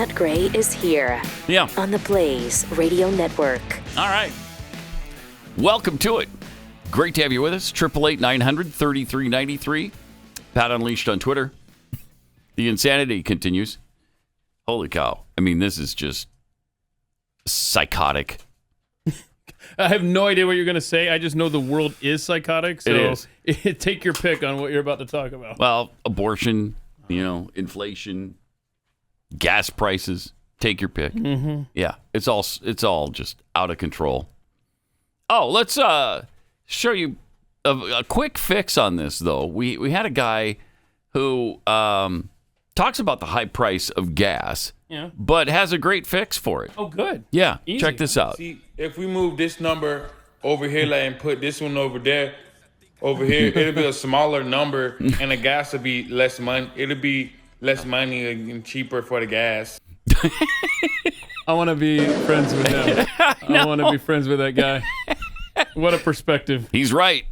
Matt Gray is here. Yeah. On the Blaze Radio Network. All right. Welcome to it. Great to have you with us. 888-900-3393. Pat Unleashed on Twitter. The insanity continues. Holy cow. I mean, this is just psychotic. I have no idea what you're going to say. I just know the world is psychotic. So it is. Take your pick on what you're about to talk about. Well, abortion, inflation, gas prices. Take your pick. Mm-hmm. Yeah, it's all just out of control. Oh, let's show you a quick fix on this, though. We had a guy who talks about the high price of gas, but has a great fix for it. Oh, good. Yeah, Easy. check this out. See, if we move this number over here and put this one over there, over here, it'll be a smaller number, and the gas will be less money. It'll be less money and cheaper for the gas. I want to be friends with him. I want to be friends with that guy. What a perspective. He's right.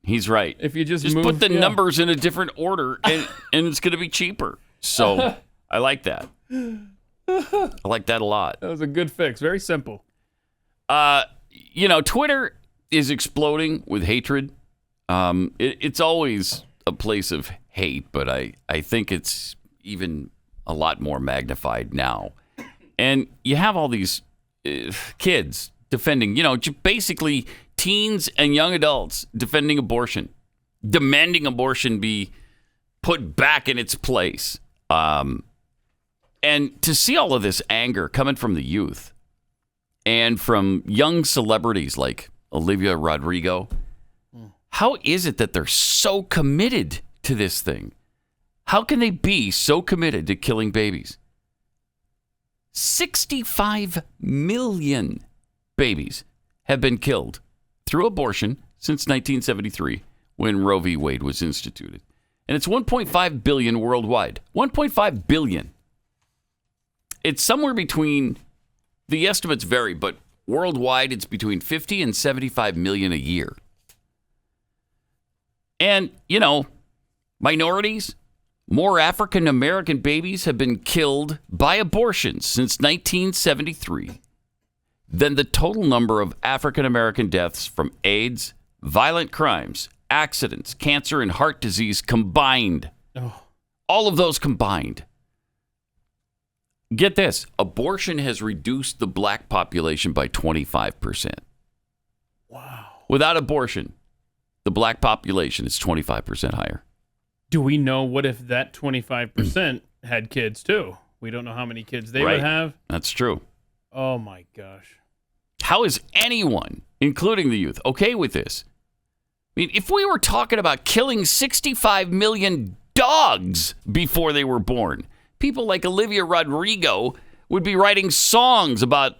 He's right. If you just put the numbers in a different order, and it's going to be cheaper. So I like that. I like that a lot. That was a good fix. Very simple. Twitter is exploding with hatred. It's always a place of hate, but I think it's even a lot more magnified now. And you have all these kids defending, basically teens and young adults defending abortion, demanding abortion be put back in its place. And to see all of this anger coming from the youth and from young celebrities like Olivia Rodrigo, how is it that they're so committed to this thing? How can they be so committed to killing babies? 65 million babies have been killed through abortion since 1973 when Roe v. Wade was instituted. And it's 1.5 billion worldwide. 1.5 billion. It's somewhere between, the estimates vary, but worldwide it's between 50 and 75 million a year. And, minorities, more African American babies have been killed by abortion since 1973 than the total number of African American deaths from AIDS, violent crimes, accidents, cancer, and heart disease combined. Oh. All of those combined. Get this. Abortion has reduced the black population by 25%. Wow. Without abortion, the black population is 25% higher. Do we know what if that 25% had kids too? We don't know how many kids they would have. That's true. Oh my gosh. How is anyone, including the youth, okay with this? I mean, if we were talking about killing 65 million dogs before they were born, people like Olivia Rodrigo would be writing songs about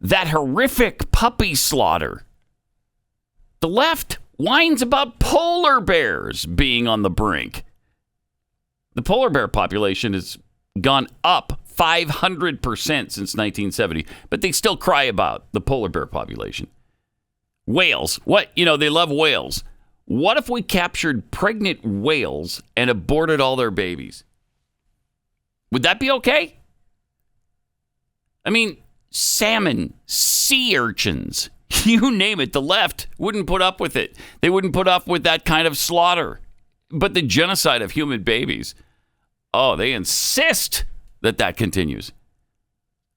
that horrific puppy slaughter. The left whines about polar bears being on the brink. The polar bear population has gone up 500% since 1970, but they still cry about the polar bear population. Whales. What? They love whales. What if we captured pregnant whales and aborted all their babies? Would that be okay? I mean, salmon, sea urchins, you name it, the left wouldn't put up with it. They wouldn't put up with that kind of slaughter. But the genocide of human babies, they insist that continues.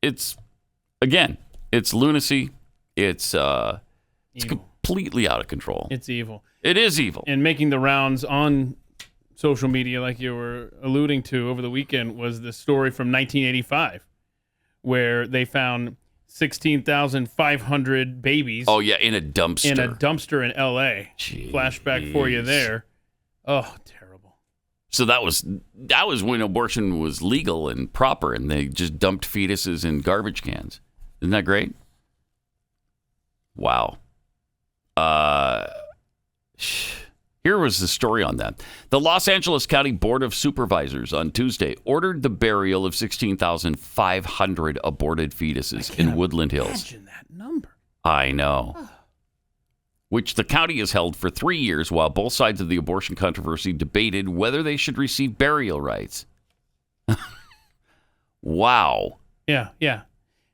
It's lunacy. It's completely out of control. It's evil. It is evil. And making the rounds on social media, like you were alluding to over the weekend, was the story from 1985, where they found 16,500 babies. Oh, yeah, in a dumpster. In a dumpster in L.A. Jeez. Flashback for you there. Oh, terrible. So that was when abortion was legal and proper, and they just dumped fetuses in garbage cans. Isn't that great? Wow. Here was the story on that. The Los Angeles County Board of Supervisors on Tuesday ordered the burial of 16,500 aborted fetuses in Woodland Hills. Imagine that number. I know. Which the county has held for 3 years while both sides of the abortion controversy debated whether they should receive burial rights. Wow. Yeah.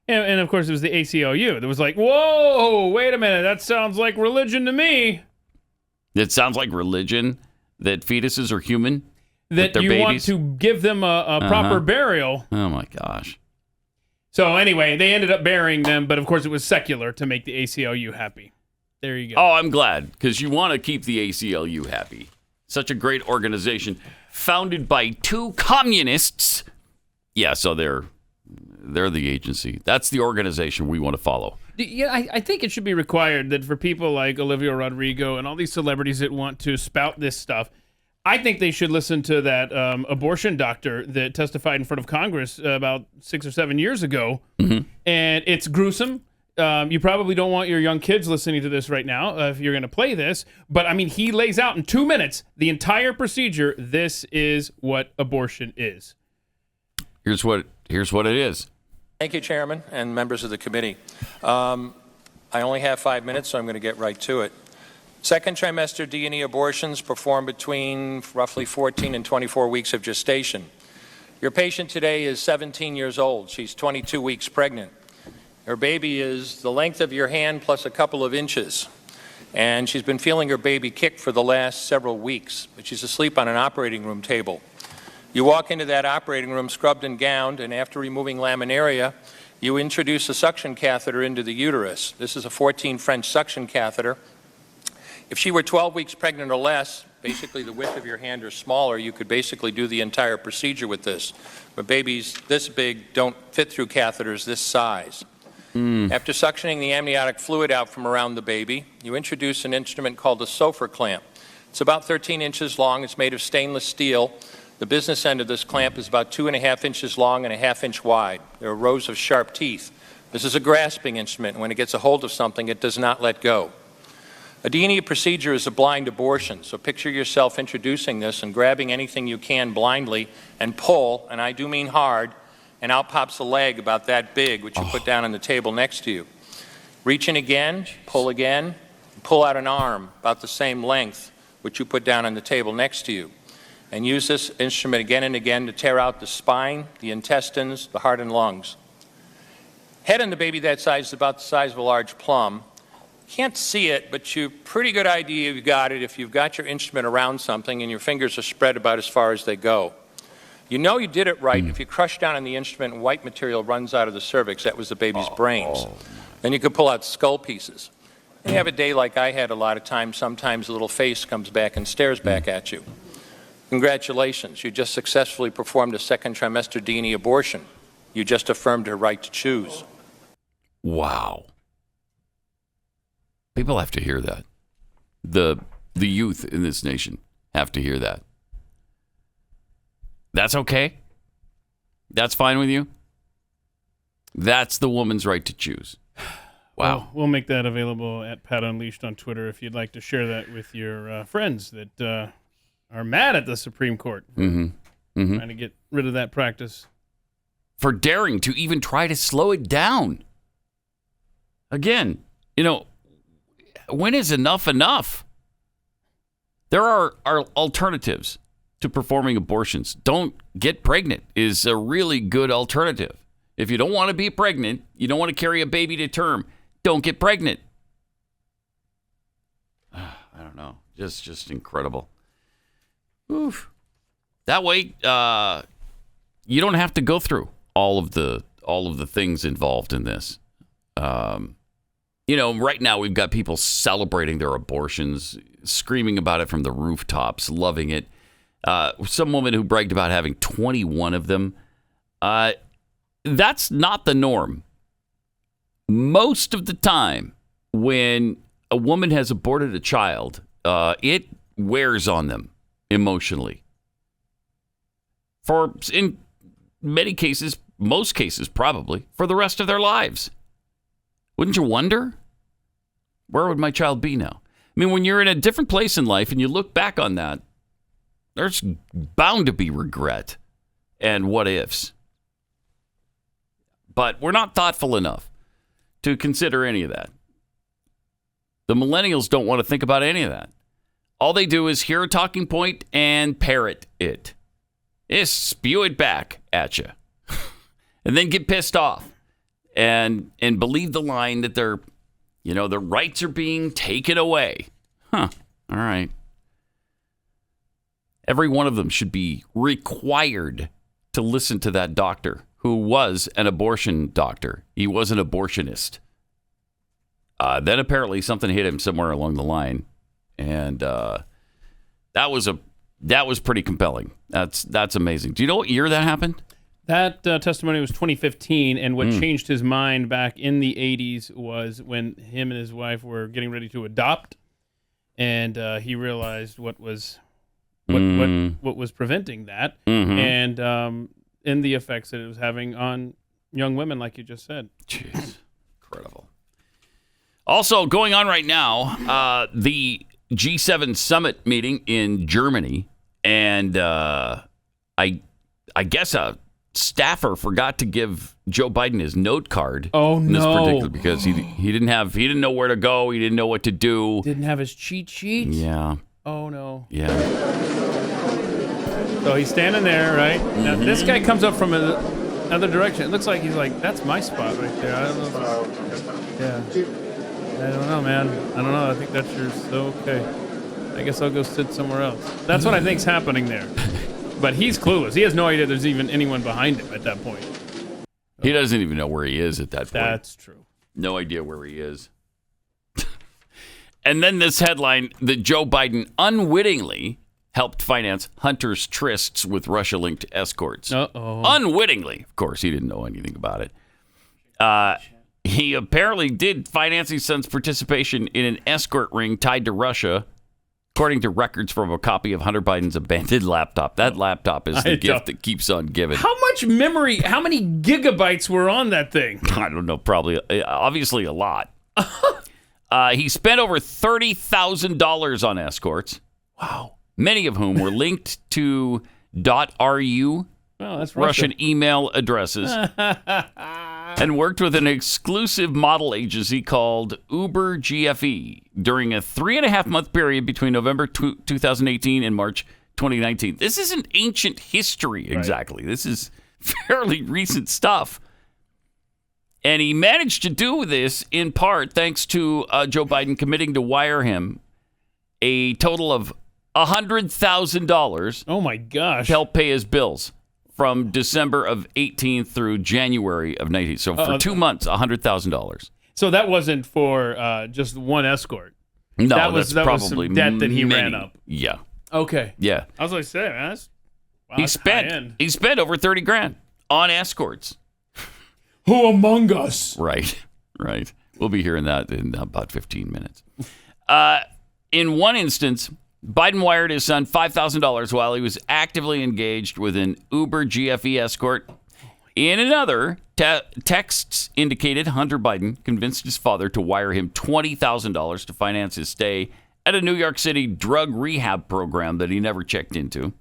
And of course, it was the ACLU that was like, whoa, wait a minute. That sounds like religion to me. It sounds like religion that fetuses are human? That they're you babies? want to give them a proper burial. Oh, my gosh. So anyway, they ended up burying them, but of course it was secular to make the ACLU happy. There you go. Oh, I'm glad, because you want to keep the ACLU happy. Such a great organization, founded by two communists. Yeah, so they're the agency. That's the organization we want to follow. Yeah, I think it should be required that for people like Olivia Rodrigo and all these celebrities that want to spout this stuff, I think they should listen to that abortion doctor that testified in front of Congress about 6 or 7 years ago. Mm-hmm. And it's gruesome. You probably don't want your young kids listening to this right now if you're going to play this. But, I mean, he lays out in 2 minutes the entire procedure. This is what abortion is. Here's what it is. Thank you, Chairman and members of the committee. I only have 5 minutes, so I'm going to get right to it. Second trimester D&E abortions performed between roughly 14 and 24 weeks of gestation. Your patient today is 17 years old. She's 22 weeks pregnant. Her baby is the length of your hand plus a couple of inches. And she's been feeling her baby kick for the last several weeks, but she's asleep on an operating room table. You walk into that operating room scrubbed and gowned, and after removing laminaria, you introduce a suction catheter into the uterus. This is a 14 French suction catheter. If she were 12 weeks pregnant or less, basically the width of your hand or smaller, you could basically do the entire procedure with this. But babies this big don't fit through catheters this size. After suctioning the amniotic fluid out from around the baby, you introduce an instrument called a Sofer clamp. It's about 13 inches long. It's made of stainless steel. The business end of this clamp is about 2.5 inches long and 1/2 inch wide. There are rows of sharp teeth. This is a grasping instrument. When it gets a hold of something, it does not let go. A D&E procedure is a blind abortion, so picture yourself introducing this and grabbing anything you can blindly and pull, and I do mean hard, and out pops a leg about that big, which you put down on the table next to you. Reach in again, pull out an arm about the same length, which you put down on the table next to you. And use this instrument again and again to tear out the spine, the intestines, the heart and lungs. Head on the baby that size is about the size of a large plum. Can't see it, but you pretty good idea you've got it if you've got your instrument around something and your fingers are spread about as far as they go. You know you did it right if you crush down on the instrument and white material runs out of the cervix. That was the baby's brains. Then you could pull out skull pieces. You have a day like I had a lot of times. Sometimes a little face comes back and stares back at you. Congratulations, you just successfully performed a second trimester D&E abortion. You just affirmed her right to choose. Wow. People have to hear that. The youth in this nation have to hear that. That's okay? That's fine with you? That's the woman's right to choose. Wow. Well, we'll make that available at Pat Unleashed on Twitter if you'd like to share that with your friends that are mad at the Supreme Court for trying to get rid of that practice. For daring to even try to slow it down. Again, when is enough enough? There are alternatives to performing abortions. Don't get pregnant is a really good alternative. If you don't want to be pregnant, you don't want to carry a baby to term, don't get pregnant. I don't know. Just incredible. Oof. That way, you don't have to go through all of the things involved in this. Right now we've got people celebrating their abortions, screaming about it from the rooftops, loving it. Some woman who bragged about having 21 of them. That's not the norm. Most of the time, when a woman has aborted a child, it wears on them emotionally. In many cases, most cases probably, for the rest of their lives. Wouldn't you wonder? Where would my child be now? I mean, when you're in a different place in life and you look back on that, there's bound to be regret and what ifs. But we're not thoughtful enough to consider any of that. The millennials don't want to think about any of that. All they do is hear a talking point and parrot it. Just spew it back at you. and then get pissed off and believe the line that their rights are being taken away. Huh. All right. Every one of them should be required to listen to that doctor who was an abortion doctor. He was an abortionist. Then apparently something hit him somewhere along the line, and that was pretty compelling. That's amazing. Do you know what year that happened? That testimony was 2015, and what changed his mind back in the 80s was when him and his wife were getting ready to adopt, and he realized what was preventing that, and in the effects that it was having on young women, like you just said. Jeez, incredible. Also going on right now, the G7 summit meeting in Germany, and I guess a staffer forgot to give Joe Biden his note card. Oh in this no! particular, because he didn't know where to go. He didn't know what to do. Didn't have his cheat sheet. Yeah. Oh no. Yeah. So he's standing there, right? Now, this guy comes up from another direction. It looks like he's like, that's my spot right there. I don't know. Yeah. I don't know, man. I don't know. I think that's yours. So, okay. I guess I'll go sit somewhere else. That's what I think's happening there. But he's clueless. He has no idea there's even anyone behind him at that point. He doesn't even know where he is at that point. That's true. No idea where he is. And then this headline that Joe Biden unwittingly helped finance Hunter's trysts with Russia-linked escorts. Uh-oh. Unwittingly. Of course, he didn't know anything about it. He apparently did finance his son's participation in an escort ring tied to Russia, according to records from a copy of Hunter Biden's abandoned laptop. That laptop is the gift that keeps on giving. How much memory, how many gigabytes were on that thing? I don't know, probably, obviously a lot. He spent over $30,000 on escorts. Wow. Many of whom were linked to .ru, that's Russian email addresses, and worked with an exclusive model agency called Uber GFE during a 3.5-month period between November 2018 and March 2019. This isn't ancient history exactly. Right. This is fairly recent stuff. And he managed to do this in part thanks to Joe Biden committing to wire him a total of $100,000. Oh my gosh! To help pay his bills from December of 18 through January of 19. So for 2 months, $100,000. So that wasn't for just one escort. No, that was probably some debt that he many. ran up. Yeah. Okay. Yeah. I was like, say, man, that's he spent over $30,000 on escorts. Who among us? Right. We'll be hearing that in about 15 minutes. In one instance, Biden wired his son $5,000 while he was actively engaged with an Uber GFE escort. In another, texts indicated Hunter Biden convinced his father to wire him $20,000 to finance his stay at a New York City drug rehab program that he never checked into.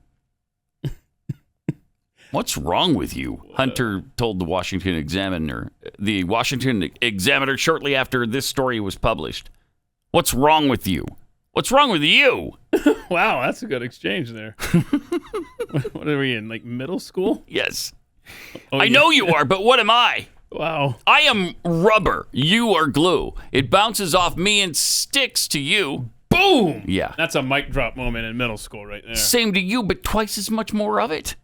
What's wrong with you? Hunter told the Washington Examiner shortly after this story was published. What's wrong with you? What's wrong with you? Wow, that's a good exchange there. What are we in, like middle school? Yes. I know you are, but what am I? Wow. I am rubber. You are glue. It bounces off me and sticks to you. Boom! Yeah. That's a mic drop moment in middle school right there. Same to you, but twice as much more of it.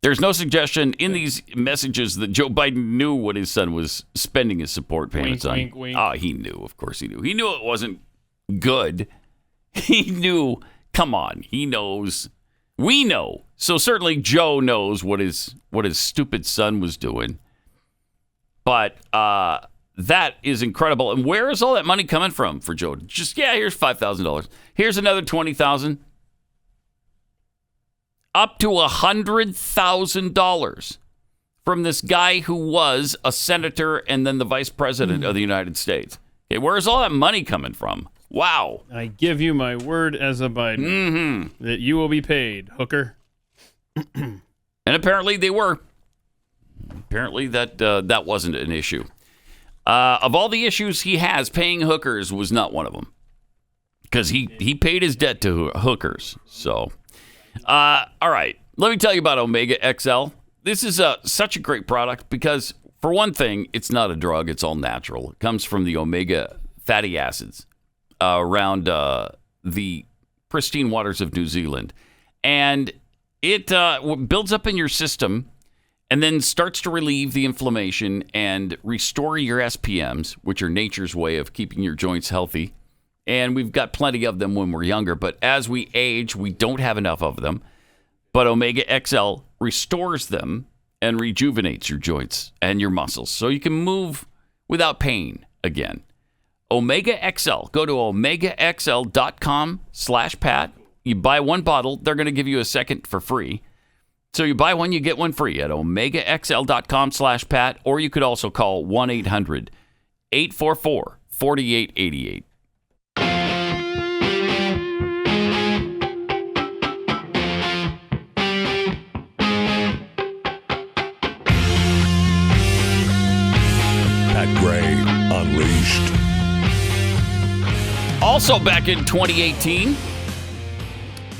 There's no suggestion in these messages that Joe Biden knew what his son was spending his support payments on. Wink, wink. Oh, he knew. Of course he knew. He knew it wasn't good. He knew. Come on. He knows. We know. So certainly Joe knows what his stupid son was doing. But that is incredible. And where is all that money coming from for Joe? Just, here's $5,000. Here's another $20,000. Up to $100,000 from this guy who was a senator and then the vice president of the United States. Okay, where's all that money coming from? Wow. I give you my word as a Biden that you will be paid, hooker. And apparently they were. Apparently that wasn't an issue. Of all the issues he has, paying hookers was not one of them. Because he paid his debt to hookers. So, all right. Let me tell you about Omega XL. this is such a great product because, for one thing, it's not a drug. It's all natural. It comes from the omega fatty acids around the pristine waters of New Zealand. And it builds up in your system and then starts to relieve the inflammation and restore your SPMs, which are nature's way of keeping your joints healthy. And we've got plenty of them when we're younger, but as we age, we don't have enough of them. But Omega XL restores them and rejuvenates your joints and your muscles so you can move without pain again. Omega XL. Go to omegaxl.com/Pat. You buy one bottle, they're going to give you a second for free. So you buy one, you get one free at omegaxl.com/Pat, or you could also call 1-800-844-4888. Pat Gray Unleashed. Also back in 2018,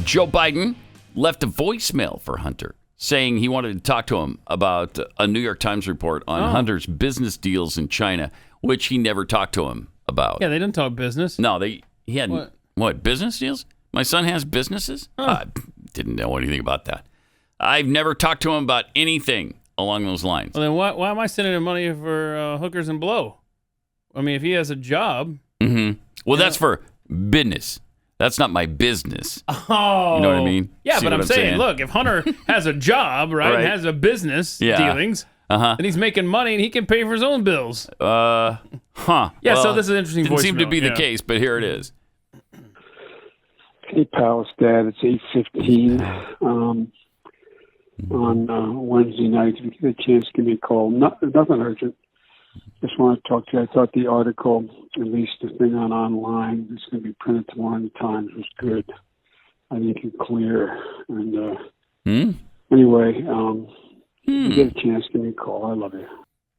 Joe Biden left a voicemail for Hunter saying he wanted to talk to him about a New York Times report on Hunter's business deals in China, which he never talked to him about. Yeah, they didn't talk business. No, he hadn't. What, business deals? My son has businesses? I didn't know anything about that. I've never talked to him about anything along those lines. Well, then why am I sending him money for hookers and blow? I mean, if he has a job. Mm-hmm. Well, that's for business. That's not my business. Oh. You know what I mean? Yeah, See but what I'm saying, look, if Hunter has a job, right, and has a business dealings, then he's making money and he can pay for his own bills. Yeah, well, so this is an interesting didn't seem to voicemail, be the case, but here it is. Hey, Palace Dad, it's 8:15 on Wednesday night. If you get a chance, give me a call. Nothing urgent. Just want to talk to you. I thought the article, at least the thing online, it's going to be printed tomorrow in the Times, was good. I think it's clear. And anyway, if you get a chance, give me a call. I love you.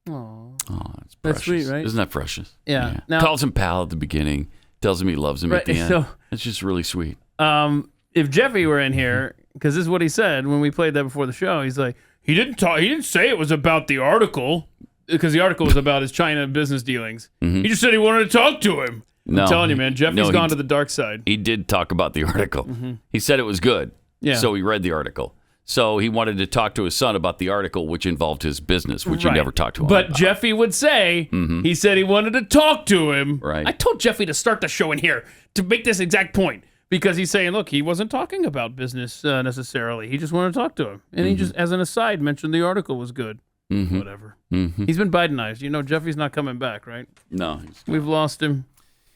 Oh, that's precious. That's sweet, right? Isn't that precious? Yeah. Now, calls him pal at the beginning, tells him he loves him at the end. So, it's just really sweet. If Jeffy were in here, because this is what he said when we played that before the show, he's like, he didn't say it was about the article, because the article was about his China business dealings. He just said he wanted to talk to him. I'm telling you, man, Jeffy's gone to the dark side. He did talk about the article. He said it was good. Yeah. So he read the article. So he wanted to talk to his son about the article, which involved his business, which he never talked to him But about. Jeffy would say, he said he wanted to talk to him. Right. I told Jeffy to start the show in here to make this exact point. Because he's saying, look, he wasn't talking about business necessarily. He just wanted to talk to him. And he just, as an aside, mentioned the article was good. Whatever. He's been Bidenized. You know, Jeffy's not coming back, right? No. We've lost him.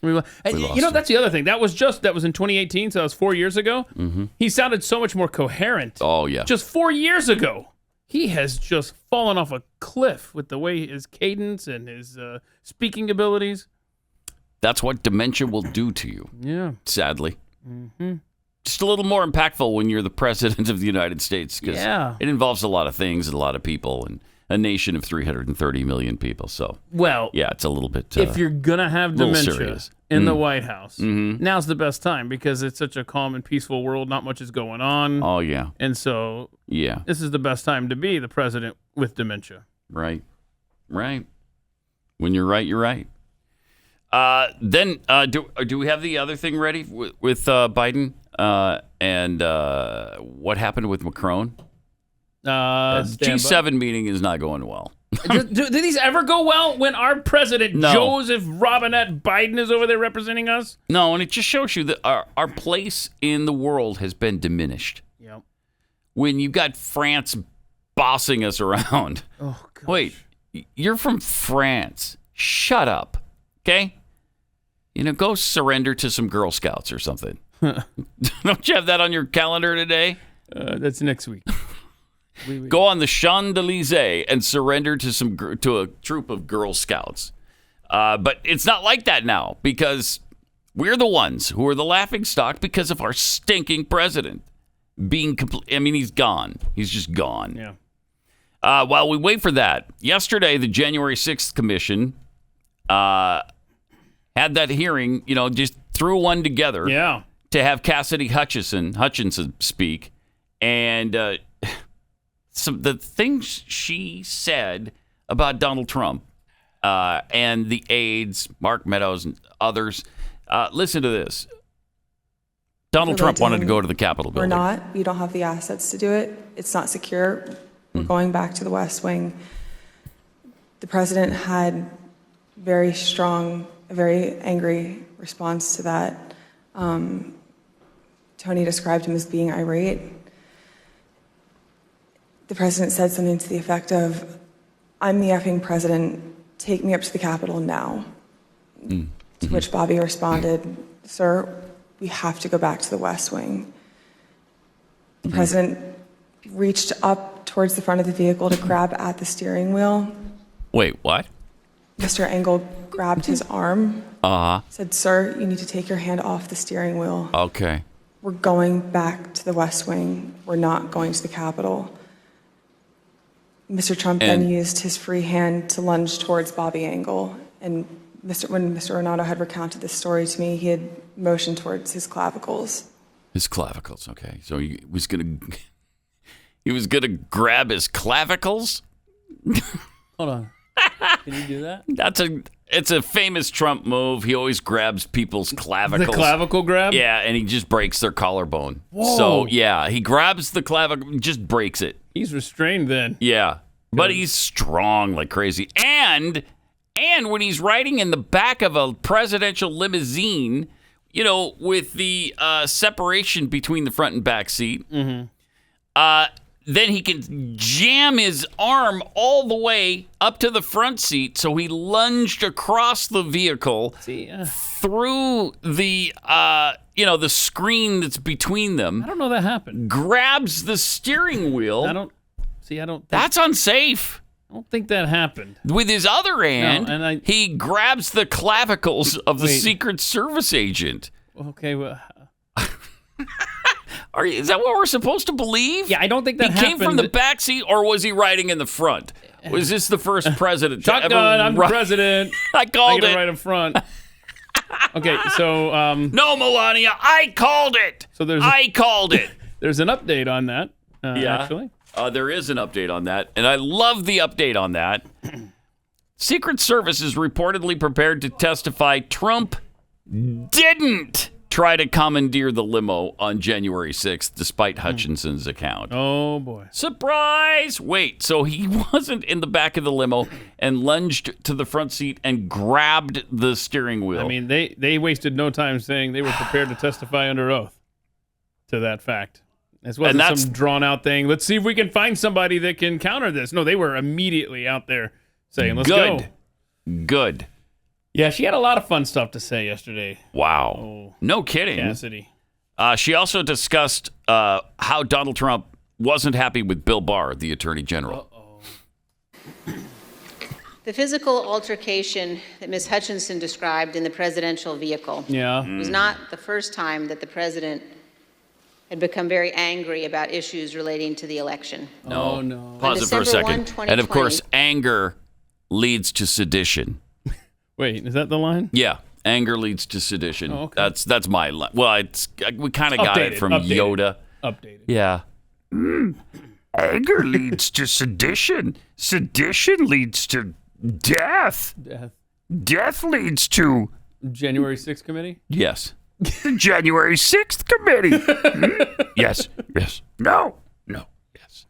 You know, that's the other thing. That was in 2018, so that was 4 years ago. He sounded so much more coherent. Oh, yeah. Just 4 years ago. He has just fallen off a cliff with the way his cadence and his speaking abilities. That's what dementia will do to you. Yeah. Sadly. Just a little more impactful when you're the president of the United States, because it involves a lot of things and a lot of people and a nation of 330 million people. So, well, yeah, it's a little bit. If you're gonna have dementia serious. in the White House, now's the best time because it's such a calm and peaceful world. Not much is going on. Oh yeah, and so this is the best time to be the president with dementia. Right. When you're right, you're right. Then do we have the other thing ready with Biden and what happened with Macron? G7 meeting is not going well. do these ever go well when our president Joseph Robinette Biden is over there representing us? No, and it just shows you that our place in the world has been diminished. Yep. When you got France bossing us around. Oh, gosh. Wait, you're from France. Shut up. Okay? Go surrender to some Girl Scouts or something. Don't you have that on your calendar today? That's next week. Go on the Champs-Élysées and surrender to a troop of Girl Scouts. But it's not like that now because we're the ones who are the laughingstock because of our stinking president being he's gone. He's just gone. Yeah. While we wait for that, yesterday the January 6th Commission had that hearing, just threw one together to have Cassidy Hutchinson speak. And the things she said about Donald Trump and the aides, Mark Meadows and others. Listen to this. Donald Trump wanted to go to the Capitol building. We're not. We don't have the assets to do it. It's not secure. We're going back to the West Wing. The president had very strong, a very angry response to that. Tony described him as being irate. The president said something to the effect of, "I'm the effing president. Take me up to the Capitol now." To which Bobby responded, "Sir, we have to go back to the West Wing." The president reached up towards the front of the vehicle to grab at the steering wheel. Wait, what? Mr. Engel grabbed his arm, said, "Sir, you need to take your hand off the steering wheel. Okay. We're going back to the West Wing. We're not going to the Capitol." Mr. Trump then used his free hand to lunge towards Bobby Engel. And when Mr. Renato had recounted this story to me, he had motioned towards his clavicles. His clavicles, okay. So he was gonna grab his clavicles? Hold on. Can you do that? It's a famous Trump move. He always grabs people's clavicles. The clavicle grab? Yeah, and he just breaks their collarbone. Whoa. So, yeah, he grabs the clavicle, just breaks it. He's restrained then. Yeah. But he's strong like crazy. And when he's riding in the back of a presidential limousine, with the separation between the front and back seat, then he can jam his arm all the way up to the front seat. So he lunged across the vehicle through the the screen that's between them. I don't know that happened. Grabs the steering wheel. I don't think, That's unsafe. I don't think that happened. With his other hand, No, he grabs the clavicles of the Secret Service agent. Okay, well, Is that what we're supposed to believe? yeah, I don't think that He happened. came from the back seat, or was he riding in the front? Was this the first president to Shotgun, ever I'm the president. I called I get it. right in front. Okay, so No, Melania, I called it. So I called it. There's an update on that. Actually, there is an update on that, and I love the update on that. Secret Service is reportedly prepared to testify Trump didn't try to commandeer the limo on January 6th, despite Hutchinson's account. Oh, boy. Surprise! Wait, so he wasn't in the back of the limo and lunged to the front seat and grabbed the steering wheel. I mean, they wasted no time saying they were prepared to testify under oath to that fact. This wasn't some drawn-out thing. Let's see if we can find somebody that can counter this. No, they were immediately out there saying, let's go. Good. Yeah, she had a lot of fun stuff to say yesterday. Wow. Oh, no kidding. Cassidy. She also discussed how Donald Trump wasn't happy with Bill Barr, the Attorney General. The physical altercation that Ms. Hutchinson described in the presidential vehicle was not the first time that the president had become very angry about issues relating to the election. No. Pause it for a December second. 1, And of course, anger leads to sedition. Wait, is that the line? Yeah, anger leads to sedition. Oh, okay. That's my line. Well, we kind of got it from Yoda. Updated. Yeah. Anger leads to sedition. Sedition leads to death. Death leads to January 6th committee? Yes. The January 6th committee. Yes. No. Yes.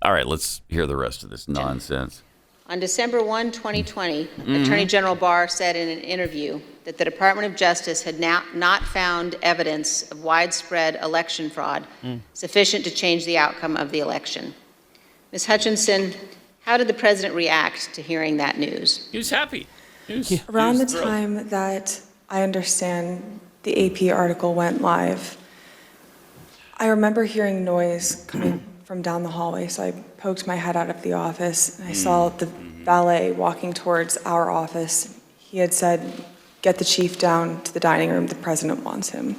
All right, let's hear the rest of this nonsense. On December 1, 2020, Attorney General Barr said in an interview that the Department of Justice had now not found evidence of widespread election fraud sufficient to change the outcome of the election. Ms. Hutchinson, how did the president react to hearing that news? He was happy. Around the time that I understand the AP article went live, I remember hearing noise coming from down the hallway, so I poked my head out of the office, and I saw the valet walking towards our office. He had said, "Get the chief down to the dining room, the president wants him."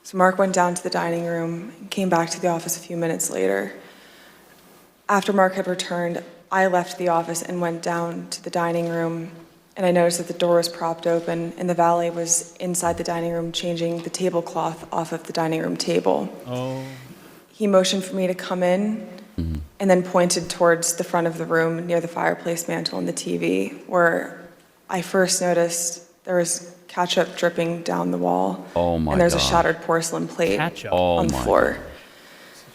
So Mark went down to the dining room and came back to the office a few minutes later. After Mark had returned, I left the office and went down to the dining room, and I noticed that the door was propped open, and the valet was inside the dining room changing the tablecloth off of the dining room table. Oh. He motioned for me to come in, and then pointed towards the front of the room near the fireplace mantle and the TV, where I first noticed there was ketchup dripping down the wall. Oh my And there's gosh. a shattered porcelain plate Ketchup. on the my floor.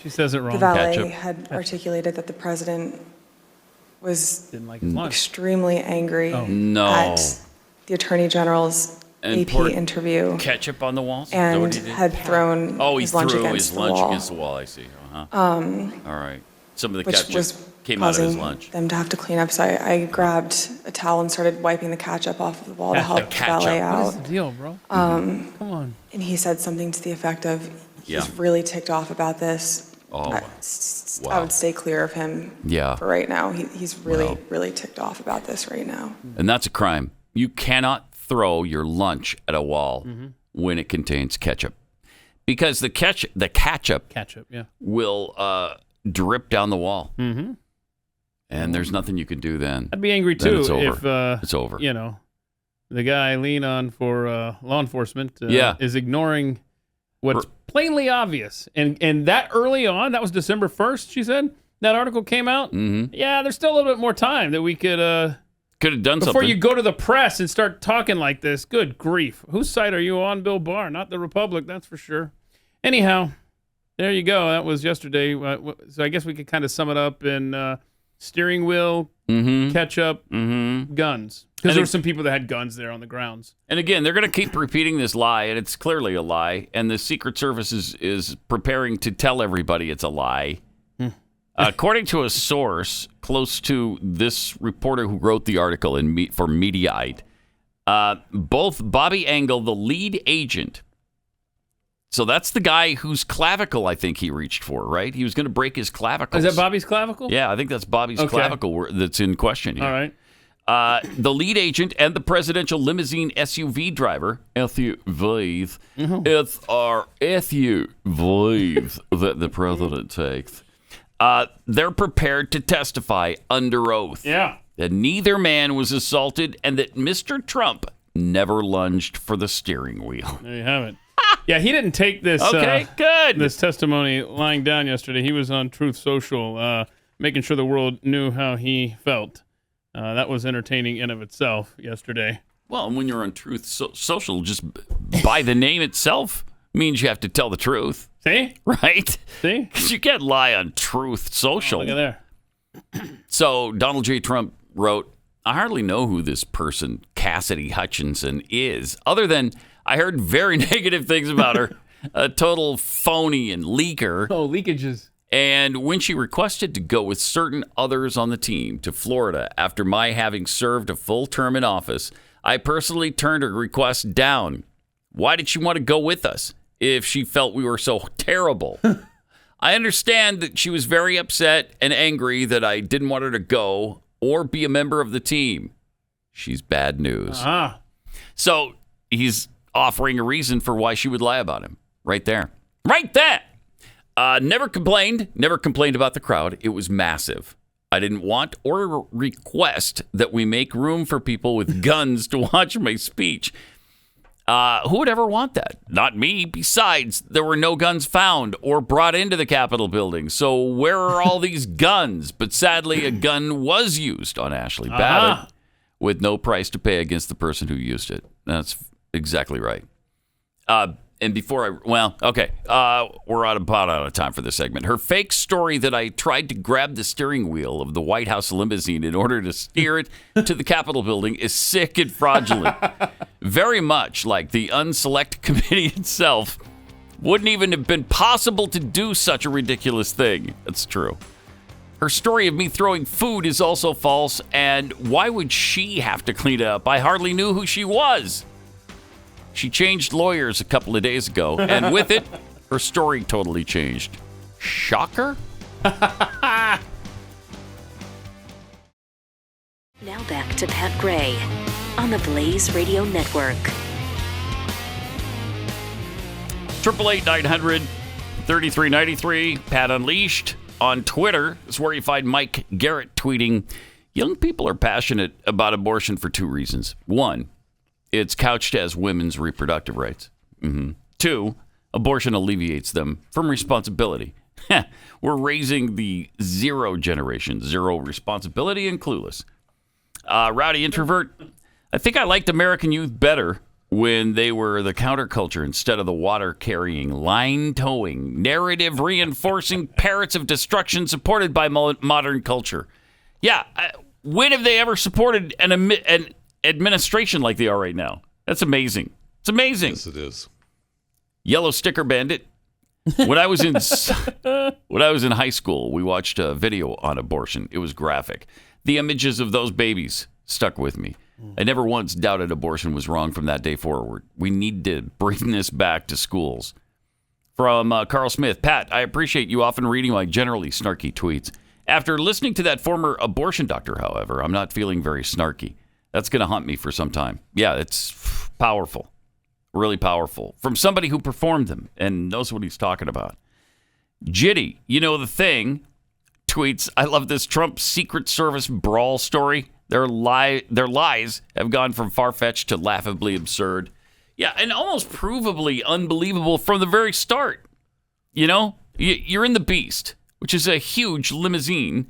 She says it wrong. The valet Ketchup. had articulated that the president was Didn't like his lunch. extremely angry No. at the Attorney General's And AP poured interview Ketchup on the walls? Is that what and he did? had thrown Oh, he his lunch threw against his the lunch wall, against the wall. I see. All right. Some of the which ketchup was came out of his causing lunch. them to have to clean up. So I grabbed a towel and started wiping the ketchup off of the wall to help the Ketchup. valet What is out. the deal, bro? Come on. And he said something to the effect of, he's Yeah. really ticked off about this. Oh, I wow. would stay clear of him Yeah. for right now. He's really, Wow. really ticked off about this right now. And that's a crime. You cannot throw your lunch at a wall when it contains ketchup, because the ketchup Ketchup, yeah. will drip down the wall, and there's nothing you can do then. I'd be angry Then too it's over. if It's over. you know, the guy I lean on for law enforcement Yeah. is ignoring what's plainly obvious. And that early on, that was December 1st, she said, that article came out. Yeah, there's still a little bit more time that we could Could have done before something. you go to the press and start talking like this. Good grief. Whose side are you on, Bill Barr? Not the Republic, that's for sure. Anyhow, there you go. That was yesterday. So I guess we could kind of sum it up in steering wheel, ketchup, guns. Because there were some people that had guns there on the grounds. And again, they're going to keep repeating this lie, and it's clearly a lie. And the Secret Service is preparing to tell everybody it's a lie. According to a source close to this reporter who wrote the article for Mediaite, both Bobby Engel, the lead agent, so that's the guy whose clavicle I think he reached for, right? He was going to break his clavicle. Is that Bobby's clavicle? Yeah, I think that's Bobby's Okay. clavicle that's in question here. All right. The lead agent and the presidential limousine SUV driver, SUVs, it's our SUVs that the president takes. They're prepared to testify under oath Yeah. that neither man was assaulted and that Mr. Trump never lunged for the steering wheel. There you have it. Yeah, he didn't take this Okay, good. this testimony lying down yesterday. He was on Truth Social, making sure the world knew how he felt. That was entertaining in of itself yesterday. Well, and when you're on Truth Social, just by the name itself means you have to tell the truth, See? right? See? Because you can't lie on Truth Social. Look at there. So Donald J. Trump wrote, I hardly know who this person, Cassidy Hutchinson, is, other than I heard very negative things about her, a total phony and leaker. Oh, leakages. And when she requested to go with certain others on the team to Florida after my having served a full term in office, I personally turned her request down. Why did she want to go with us if she felt we were so terrible? I understand that she was very upset and angry that I didn't want her to go or be a member of the team. She's bad news. Ah. So he's offering a reason for why she would lie about him. Right there. Right there. Never complained about the crowd. It was massive. I didn't want or request that we make room for people with guns to watch my speech. Who would ever want that? Not me. Besides, there were no guns found or brought into the Capitol building. So where are all these guns? But sadly, a gun was used on Ashley Babbitt with no price to pay against the person who used it. That's exactly right. And before we're about out of time for this segment. Her fake story that I tried to grab the steering wheel of the White House limousine in order to steer it to the Capitol building is sick and fraudulent. Very much like the Unselect Committee itself. Wouldn't even have been possible to do such a ridiculous thing. That's true. Her story of me throwing food is also false, and why would she have to clean it up? I hardly knew who she was. She changed lawyers a couple of days ago, and with it, her story totally changed. Shocker? Now back to Pat Gray on the Blaze Radio Network. 888-900-3393. Pat Unleashed on Twitter is where you find Mike Garrett tweeting, young people are passionate about abortion for two reasons. One, it's couched as women's reproductive rights. Two, abortion alleviates them from responsibility. We're raising the zero generation, zero responsibility and clueless. Rowdy introvert. I think I liked American youth better when they were the counterculture instead of the water-carrying, line-towing, narrative-reinforcing parrots of destruction supported by modern culture. Yeah, when have they ever supported an administration like they are right now? That's amazing. It's amazing. Yes, it is. Yellow Sticker Bandit. When I was in high school, we watched a video on abortion. It was graphic. The images of those babies stuck with me. I never once doubted abortion was wrong from that day forward. We need to bring this back to schools. From Carl Smith, Pat, I appreciate you often reading my generally snarky tweets. After listening to that former abortion doctor, however, I'm not feeling very snarky. That's going to haunt me for some time. Yeah, it's powerful. Really powerful. From somebody who performed them and knows what he's talking about. Jitty, you know the thing, tweets, I love this Trump Secret Service brawl story. Their lies have gone from far-fetched to laughably absurd. Yeah, and almost provably unbelievable from the very start. You know, you're in the Beast, which is a huge limousine.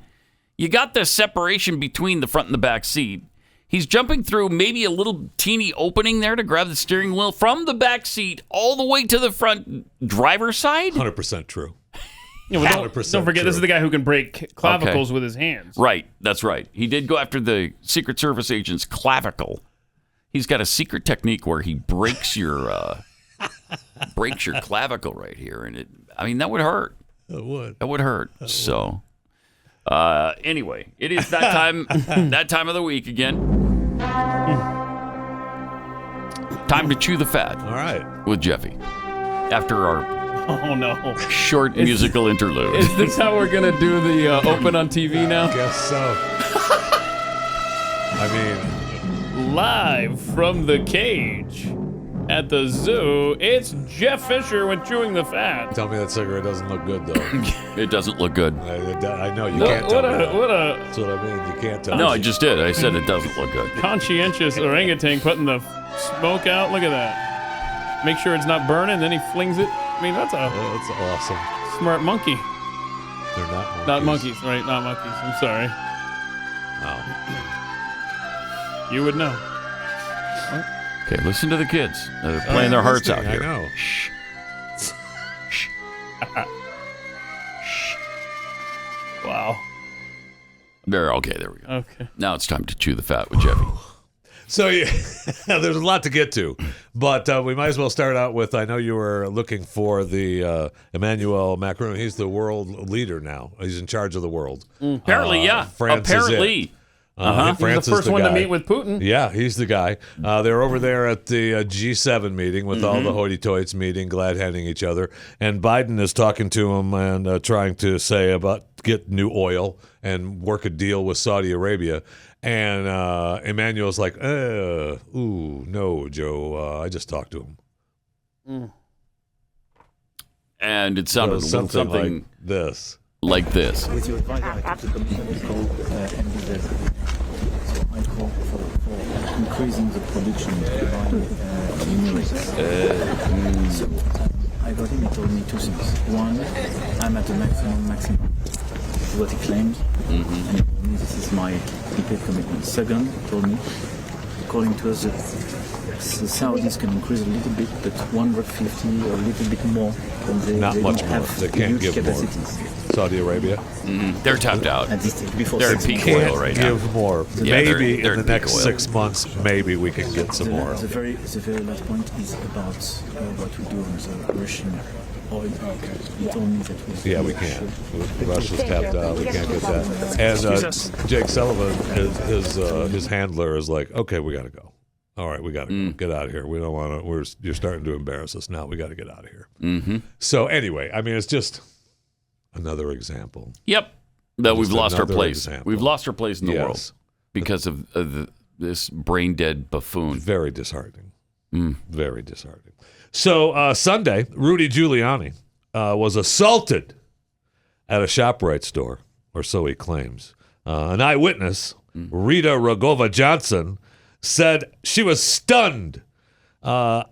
You got the separation between the front and the back seat. He's jumping through maybe a little teeny opening there to grab the steering wheel from the back seat all the way to the front driver's side. 100% true. Don't forget, this is the guy who can break clavicles with his hands. Right, that's right. He did go after the Secret Service agent's clavicle. He's got a secret technique where he breaks your clavicle right here, and that would hurt. It would. That would hurt. So, anyway, it is that time of the week again. Time to chew the fat. All right, with Jeffy. After our short musical interlude. Is this how we're gonna do the open on TV now? I guess so. Live from the cage at the zoo, it's Jeff Fisher with Chewing the Fat. Tell me that cigarette doesn't look good, though. It doesn't look good. I know you can't tell me that. That's what I mean. You can't tell me. No, I just did. I said it doesn't look good. Conscientious orangutan putting the smoke out. Look at that. Make sure it's not burning, then he flings it. That's awesome. Smart monkey. They're not monkeys. Not monkeys, right? Not monkeys. I'm sorry. Oh. You would know. Okay, listen to the kids. They're playing their hearts out here. I know. Shh. Shh. Shh. Wow. There we go. Okay. Now it's time to chew the fat with Jeffy. So there's a lot to get to, but we might as well start out with, I know you were looking for the Emmanuel Macron. He's the world leader now. He's in charge of the world. Apparently, yeah. France Apparently. Is it. France He's the first one guy. to meet with Putin. Yeah, he's the guy. They're over there at the G7 meeting with all the hoity-toits meeting, glad-handing each other. And Biden is talking to him and trying to say about get new oil and work a deal with Saudi Arabia. And Emmanuel's like, no, Joe, I just talked to him. And it sounded something like this. Like this. With your advisor, I took the committee called MDZ. So I call for increasing the production by minerals. So I got him, he told me two things. One, I'm at the maximum. What he claimed. And he told me this is my prepaid commitment. Second, he told me, according to us, the Saudis can increase a little bit, but 150 or a little bit more. Not much more. They can't give capacities. more. Saudi Arabia? They're tapped out. At this stage, before they're at peak oil right now. Give more. Yeah, maybe they're in the next oil. 6 months, maybe we can get some more. The very last point is about what we do on the Russian oil. He told me that we can't. Russia's tapped out. We can't get that. And Jake Sullivan, his handler, is like, okay, we got to go. All right, we got to get out of here. We don't want to. You're starting to embarrass us now. We got to get out of here. So anyway, it's just another example. Yep, that we've lost our place. Example. We've lost our place in the world because of this brain dead buffoon. Very disheartening. Very disheartening. So Sunday, Rudy Giuliani was assaulted at a ShopRite store, or so he claims. An eyewitness, Rita Rogova Johnson, said she was stunned. I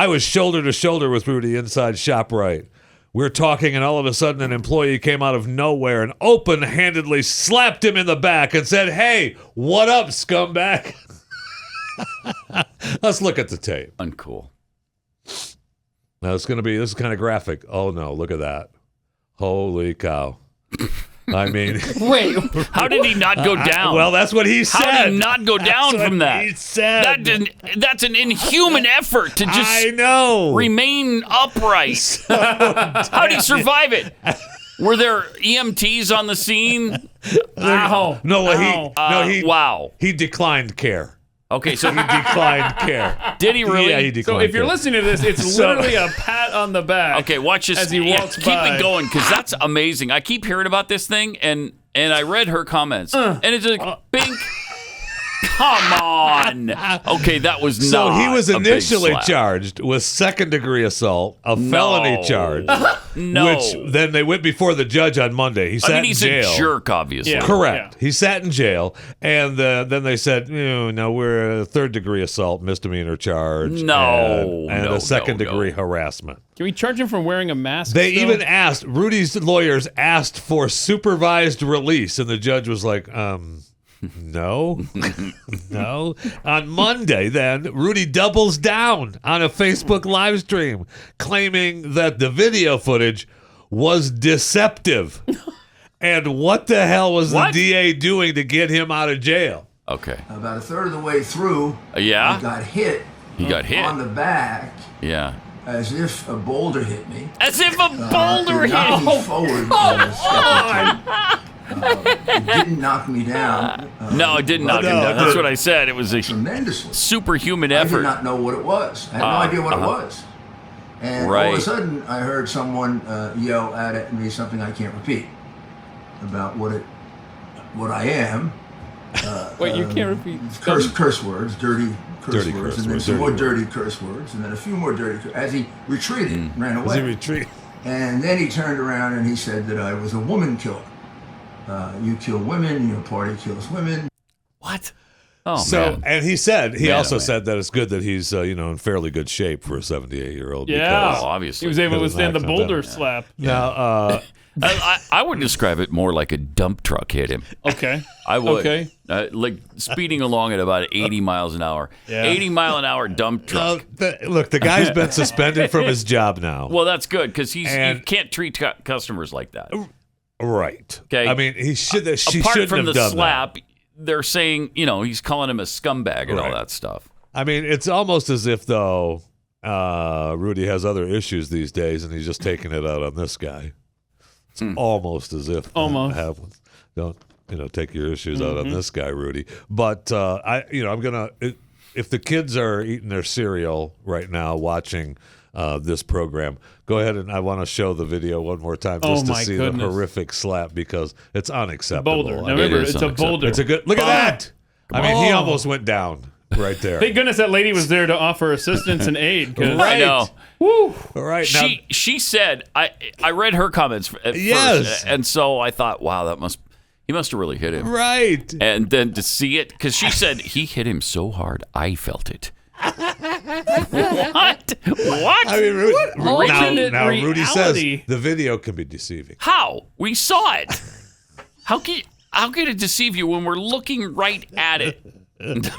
was shoulder to shoulder with Rudy inside ShopRite. we're talking, and all of a sudden an employee came out of nowhere and open-handedly slapped him in the back and said, "Hey, what up, scumbag?" Let's look at the tape. Uncool. Now this is kind of graphic. Oh no, look at that. Holy cow. I mean, wait, how did he not go down? Well, that's what he said. How did he not go down from that? He said. That's an inhuman effort to just remain upright. How did he survive it? Were there EMTs on the scene? Wow. Wow. He declined care. Okay, so he declined care. Did he really? Yeah, he declined So if you're care. listening to this, it's literally a pat on the back. Okay, watch this as he walks keep by. it going, because that's amazing. I keep hearing about this thing, and I read her comments, and it's like, bink. Come on. Okay, that was not. So he was a big initially slap. charged with second-degree assault, a felony charge. No. Which then they went before the judge on Monday. He sat he's in jail. a jerk, obviously. Yeah. Correct. Yeah. He sat in jail, and then they said, "No, we're a third-degree assault misdemeanor charge, and a second-degree harassment." Can we charge him for wearing a mask? They still? even asked, Rudy's lawyers asked for supervised release, and the judge was like, no, no. On Monday, then, Rudy doubles down on a Facebook live stream, claiming that the video footage was deceptive. And what the hell was the DA doing to get him out of jail? Okay. About a third of the way through, yeah? I got hit. He got hit? On the back. Yeah. As if a boulder hit me. As if a boulder it knocked hit me forward. It didn't knock me down. No, it didn't knock him down. That's what I said. It was a tremendously superhuman I effort. did not know what it was. I had no idea what it was. And all of a sudden, I heard someone yell at me something I can't repeat about what I am. Wait, you can't repeat. Curse words, dirty curse words, and then some more dirty curse words, and then a few more dirty. As he retreated, ran away. As he retreated. And then he turned around and he said that I was a woman killer. You kill women, your party kills women. What? Oh, so, man. and he also said that it's good that he's, in fairly good shape for a 78-year-old. Yeah, because obviously. He was able to withstand the accident. boulder slap. Now, I would describe it more like a dump truck hit him. Okay. I would. Okay. Like speeding along at about 80 miles an hour. Yeah. 80-mile-an-hour dump truck. Look, the guy's been suspended from his job now. Well, that's good, because you can't treat customers like that. Right. Okay. I mean, she Apart shouldn't from have the done slap, that. they're saying, he's calling him a scumbag and all that stuff. I mean, it's almost as if, though, Rudy has other issues these days, and he's just taking it out on this guy. It's almost as if that happens. Don't take your issues out on this guy, Rudy. But I'm gonna. If the kids are eating their cereal right now, watching this program, go ahead and I want to show the video one more time just to see the horrific slap, because it's unacceptable. Boulder. Now remember, it's a boulder. It's a good look at that. I mean, he almost went down right there. Thank goodness that lady was there to offer assistance and aid. I know. Woo. All right. She said, I read her comments at first, and so I thought, wow, he must have really hit him. Right. And then to see it, because she said he hit him so hard, I felt it. What? I mean, Rudy says reality. the video can be deceiving. How? We saw it. How can it deceive you when we're looking right at it? When you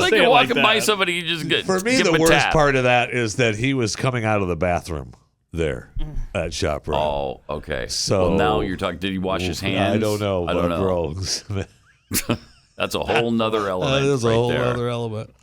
like say you're it like walking by that. somebody, you just get. For me, give the them a worst tap. part of that is that he was coming out of the bathroom there at ShopRite. Oh, okay. So well, now you're talking. Did he wash his hands? I don't know. I don't know. Gross. That's a whole nother element. That is right a whole there. other element.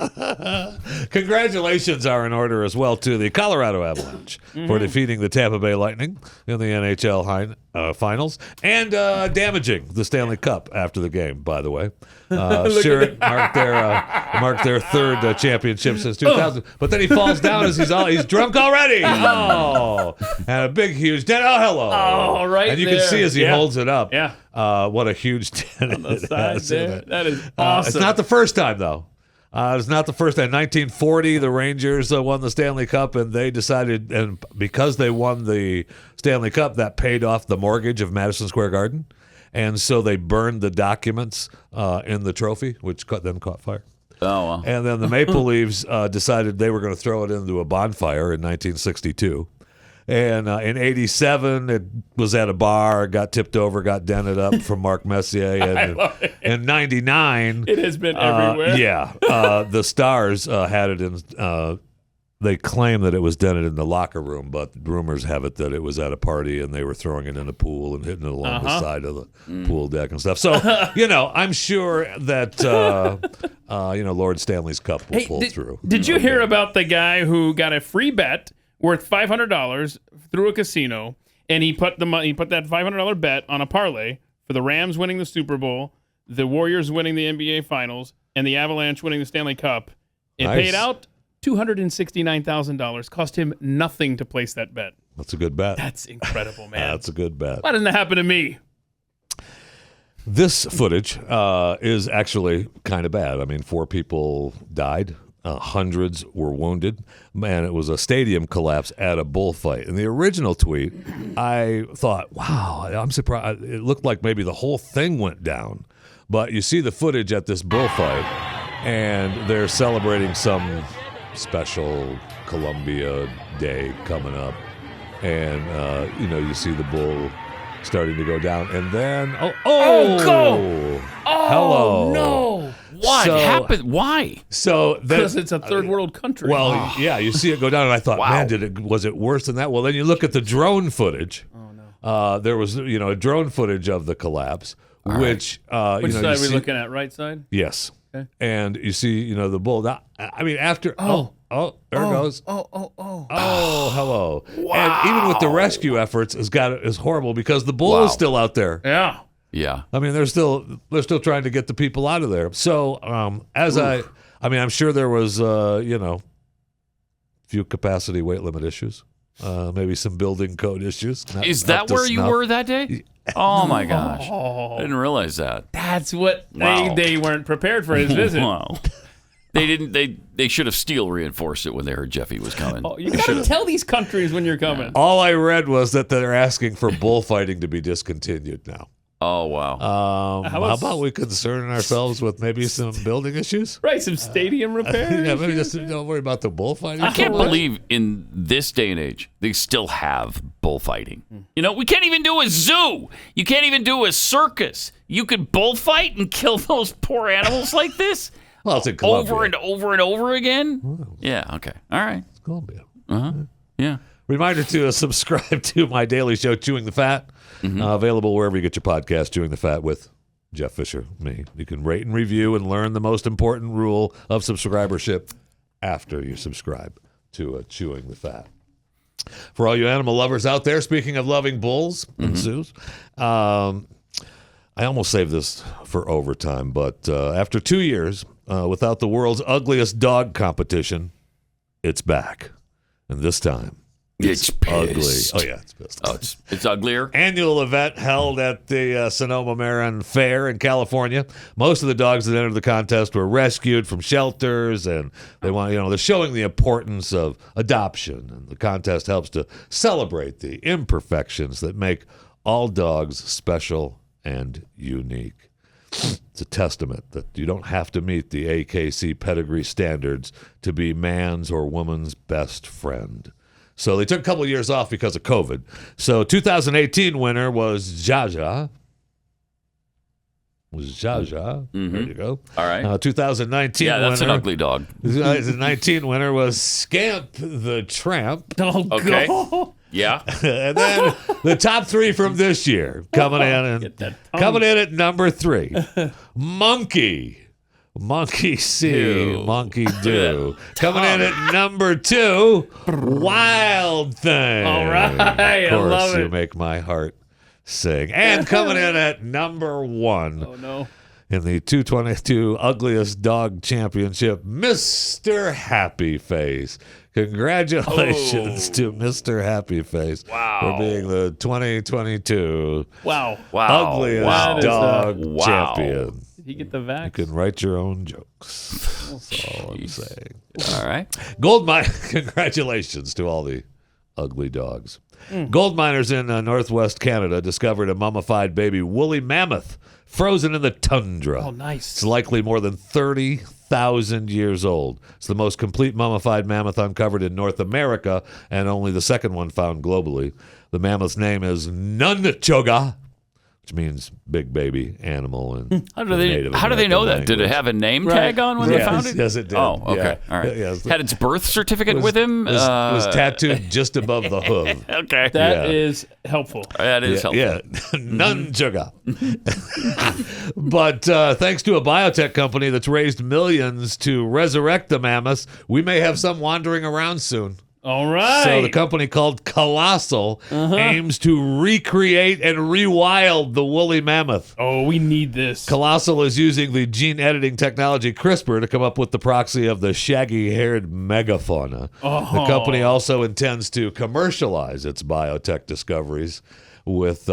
Congratulations are in order as well to the Colorado Avalanche for defeating the Tampa Bay Lightning in the NHL finals and damaging the Stanley Cup after the game, by the way. Sure, it marked their third championship since 2000. But then he falls down as he's drunk already. Oh, and a big, huge dent. Oh, hello. Oh, right And you there. can see as he holds it up. Yeah. What a huge dent it has in it. That is awesome. It's not the first time, though. It's not the first time. In 1940, the Rangers won the Stanley Cup, and they decided, and because they won the Stanley Cup, that paid off the mortgage of Madison Square Garden. And so they burned the documents in the trophy, which then caught fire. Oh, wow. And then the Maple Leafs decided they were going to throw it into a bonfire in 1962. And in 87, it was at a bar, got tipped over, got dented up from Mark Messier. And in 99, it has been everywhere. The Stars had it in. They claim that it was dented in the locker room, but rumors have it that it was at a party and they were throwing it in a pool and hitting it along the side of the pool deck and stuff. So, I'm sure that, Lord Stanley's Cup will pull through. Did you hear about the guy who got a free bet worth $500 through a casino, and he put that $500 bet on a parlay for the Rams winning the Super Bowl, the Warriors winning the NBA Finals, and the Avalanche winning the Stanley Cup? It paid out $269,000. Cost him nothing to place that bet. That's a good bet. That's incredible, man. That's a good bet. Why doesn't that happen to me? This footage is actually kind of bad. I mean, 4 people died. Hundreds were wounded. Man, it was a stadium collapse at a bullfight. In the original tweet, I thought, wow, I'm surprised. It looked like maybe the whole thing went down. But you see the footage at this bullfight, and they're celebrating some special Columbia Day coming up. And, you see the bull starting to go down. And then, go! Hello. No. What happened? Why? So because it's a third world country. Well, yeah, you see it go down, and I thought, man, was it worse than that? Well, then you look at the drone footage. Oh no. There was, a drone footage of the collapse, which side are we looking at? Right side? Yes. Okay. And you see, the bull. Now, I mean, after there it goes. Oh, hello. Wow. And even with the rescue efforts, is horrible because the bull is still out there. Yeah. Yeah. I mean, they're still trying to get the people out of there. So, I'm sure there was, few capacity weight limit issues, maybe some building code issues. Is that where you were that day? Oh my gosh! I didn't realize that. That's what they weren't prepared for his visit. Wow. They didn't. They should have steel reinforced it when they heard Jeffy was coming. You gotta tell these countries when you're coming. All I read was that they're asking for bullfighting to be discontinued now. Oh, wow. How about we concern ourselves with maybe some building issues? Right, some stadium repairs. Yeah, maybe just don't worry about the bullfighting. I can't believe in this day and age they still have bullfighting. We can't even do a zoo. You can't even do a circus. You could bullfight and kill those poor animals like this? Well, it's in Colombia. Over and over and over again? Yeah, okay. All right. It's Colombia. Uh-huh. Yeah. Reminder to subscribe to my daily show, Chewing the Fat. Available wherever you get your podcast, Chewing the Fat with Jeff Fisher, me. You can rate and review and learn the most important rule of subscribership after you subscribe to Chewing the Fat. For all you animal lovers out there, speaking of loving bulls and zoos, I almost saved this for overtime, but after 2 years without the world's ugliest dog competition, it's back. And this time, it's pissed. Ugly. Oh, yeah, it's pissed. Oh, it's uglier. Annual event held at the Sonoma Marin Fair in California. Most of the dogs that entered the contest were rescued from shelters, and they want, they're showing the importance of adoption. And the contest helps to celebrate the imperfections that make all dogs special and unique. It's a testament that you don't have to meet the AKC pedigree standards to be man's or woman's best friend. So they took a couple of years off because of COVID. So 2018 winner was Jaja. There you go. All right. 2019 winner. Yeah, that's an ugly dog. 2019 winner was Scamp the Tramp. Oh, okay. God. Yeah. And then the top 3 from this year coming in at number 3. Monkey see, monkey do. Coming in at number 2, Wild Thing. All right, of course, I love it. You make my heart sing. And coming in at number 1. Oh no. In the 222 Ugliest Dog Championship, Mr. Happy Face. Congratulations to Mr. Happy Face for being the 2022 Ugliest Dog Champion. Did he get the vax? You can write your own jokes. That's all I'm saying. All right. Gold mine. Congratulations to all the ugly dogs. Gold miners in northwest Canada discovered a mummified baby woolly mammoth frozen in the tundra. Oh, nice. It's likely more than 30,000 3,000 years old. It's the most complete mummified mammoth uncovered in North America and only the second one found globally. The mammoth's name is Nunchuga, which means big baby animal. And how do they know that? Did it have a name tag on when they found it? Yes, it did. Oh, okay. Yeah. All right. Yes. Had its birth certificate with him? It was tattooed just above the hoof. Okay. That is helpful. That is helpful. Yeah, Nunchuga. But thanks to a biotech company that's raised millions to resurrect the mammoths, we may have some wandering around soon. All right. So the company called Colossal aims to recreate and rewild the woolly mammoth. Oh, we need this. Colossal is using the gene editing technology CRISPR to come up with the proxy of the shaggy-haired megafauna. The company also intends to commercialize its biotech discoveries with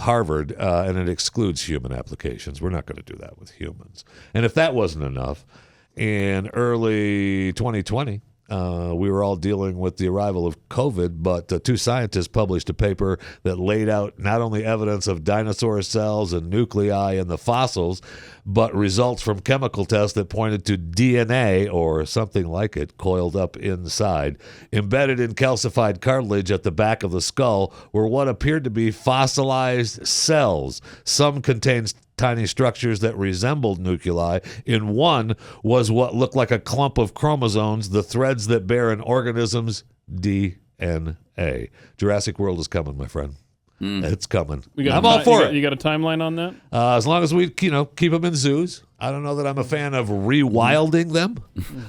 Harvard, and it excludes human applications. We're not going to do that with humans. And if that wasn't enough, in early 2020, we were all dealing with the arrival of COVID, but two scientists published a paper that laid out not only evidence of dinosaur cells and nuclei in the fossils, but results from chemical tests that pointed to DNA, or something like it, coiled up inside. Embedded in calcified cartilage at the back of the skull were what appeared to be fossilized cells. Some contained tiny structures that resembled nuclei. In one was what looked like a clump of chromosomes, the threads that bear an organism's DNA. Jurassic World is coming, my friend. It's coming. I'm all for it. You got a timeline on that? As long as we, keep them in zoos. I don't know that I'm a fan of rewilding them.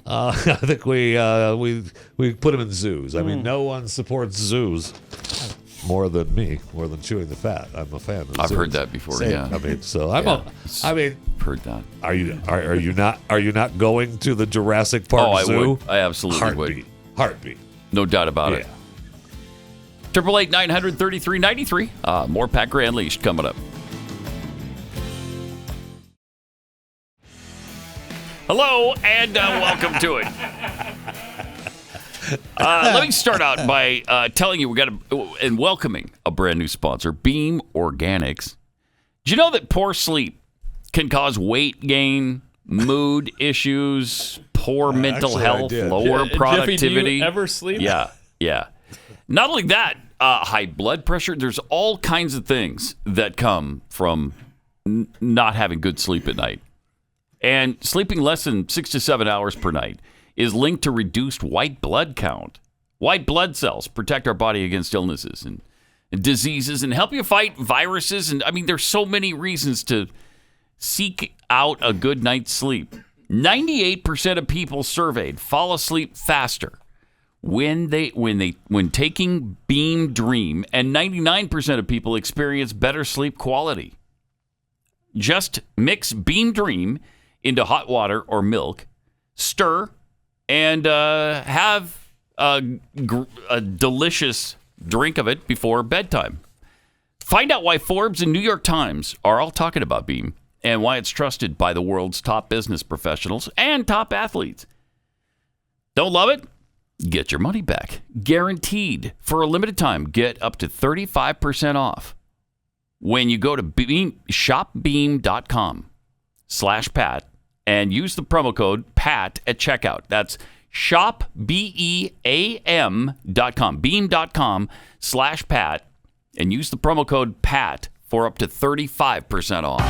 I think we put them in zoos. I mean, no one supports zoos more than me, more than chewing the fat. I'm a fan of I've zoos. heard that before. Same. Yeah. I mean, so I've heard that. Are you not going to the Jurassic Park Zoo? I would. I absolutely would. Heartbeat. No doubt about it. 888-900-3393. More Pat Gray Unleashed coming up. Hello, and welcome to it. Let me start out by telling you and welcoming a brand new sponsor, Beam Organics. Do you know that poor sleep can cause weight gain, mood issues, poor mental health, lower productivity? Jeffy, do you ever sleep? Yeah. Not only that, high blood pressure. There's all kinds of things that come from not having good sleep at night. And sleeping less than 6 to 7 hours per night is linked to reduced white blood count. White blood cells protect our body against illnesses and diseases and help you fight viruses. And I mean, there's so many reasons to seek out a good night's sleep. 98% of people surveyed fall asleep faster when taking Beam Dream, and 99% of people experience better sleep quality. Just mix Beam Dream into hot water or milk, stir, and have a delicious drink of it before bedtime. Find out why Forbes and New York Times are all talking about Beam and why it's trusted by the world's top business professionals and top athletes. Don't love it? Get your money back. Guaranteed. For a limited time, get up to 35% off when you go to shopbeam.com/Pat and use the promo code PAT at checkout. That's shopbeam.com, beam.com/Pat, and use the promo code PAT for up to 35% off.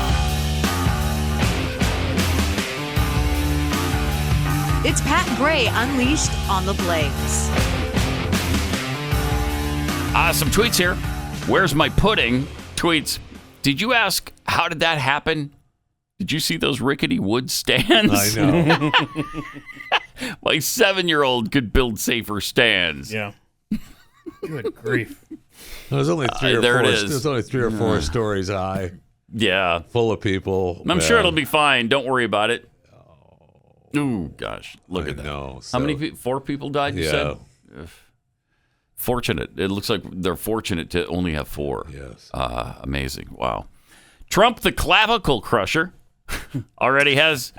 It's Pat Gray Unleashed on the Blaze. Some tweets here. Where's my pudding? Tweets. Did you ask how did that happen? Did you see those rickety wood stands? I know. My 7-year-old could build safer stands. Yeah. Good grief. There's only three or there four. it is. There's only 3 or 4 stories high. Yeah. Full of people. I'm sure it'll be fine. Don't worry about it. Oh, gosh. Look at that. Know, How many people? 4 people died, you said? Ugh. Fortunate. It looks like they're fortunate to only have 4. Yes. Amazing. Wow. Trump, the clavicle crusher, already has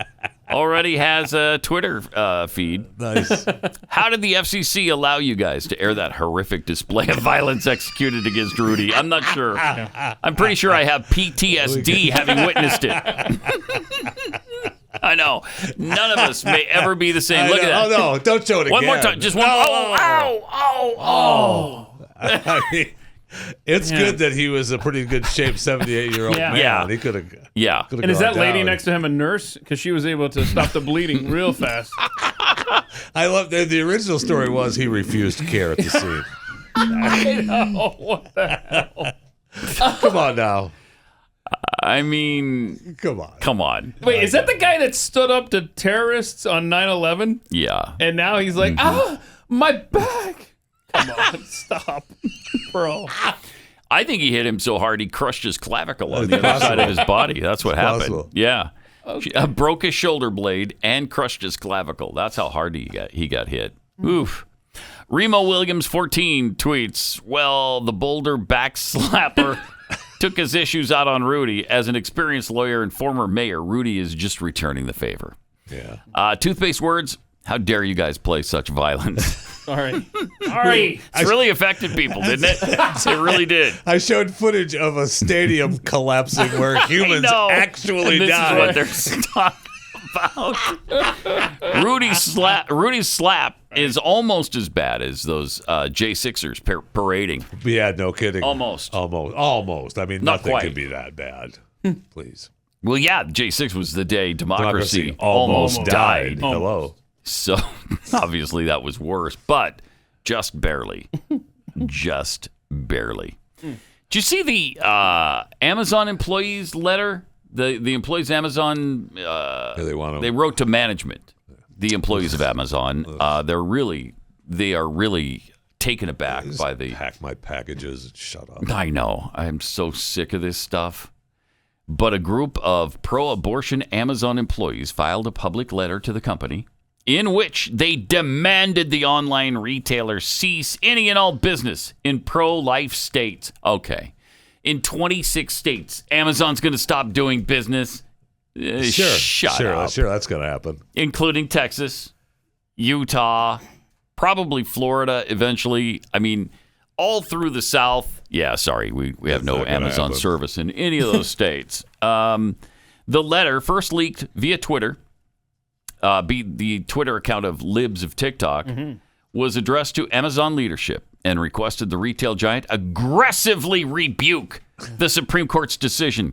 a Twitter feed. Nice. How did the FCC allow you guys to air that horrific display of violence executed against Rudy? I'm not sure. I'm pretty sure I have PTSD having witnessed it. I know. None of us may ever be the same. Look at that. Oh, no. Don't show it One again. more time. Just one. Oh. I mean, it's good that he was a pretty good shape 78-year-old man. Yeah. He could have. Yeah. And is that lady next to him a nurse? Because she was able to stop the bleeding real fast. I love the original story was he refused care at the scene. I know. What the hell? Come on now. I mean, come on. Wait, is that the guy that stood up to terrorists on 9/11? Yeah. And now he's like, my back. Come on, stop, bro. I think he hit him so hard he crushed his clavicle on the other side of his body. That's what happened. Possible. Yeah. Broke his shoulder blade and crushed his clavicle. That's how hard he got hit. Oof. Remo Williams 14 tweets, well, the Boulder backslapper took his issues out on Rudy. As an experienced lawyer and former mayor, Rudy is just returning the favor. Yeah. Toothpaste words, how dare you guys play such violence? Sorry. It's really affected people, didn't it? It really did. I showed footage of a stadium collapsing where humans actually and this died. is what they're talking about. Rudy's slap is almost as bad as those J6ers parading. Yeah, no kidding. Almost. I mean, Not nothing quite. could be that bad. Please. Well, yeah, J6 was the day democracy almost almost died. died. Hello. So obviously that was worse, but just barely. Just barely. Did you see the Amazon employees letter? The employees of Amazon, they wrote to management. The employees of Amazon, they are really taken aback by the... Pack my packages and shut up. I know. I'm so sick of this stuff. But a group of pro-abortion Amazon employees filed a public letter to the company in which they demanded the online retailer cease any and all business in pro-life states. Okay. In 26 states, Amazon's going to stop doing business. Shut up. Sure, that's going to happen. Including Texas, Utah, probably Florida eventually. I mean, all through the South. Yeah, sorry, we have no Amazon service in any of those states. The letter, first leaked via Twitter, the Twitter account of Libs of TikTok, was addressed to Amazon leadership and requested the retail giant aggressively rebuke the Supreme Court's decision.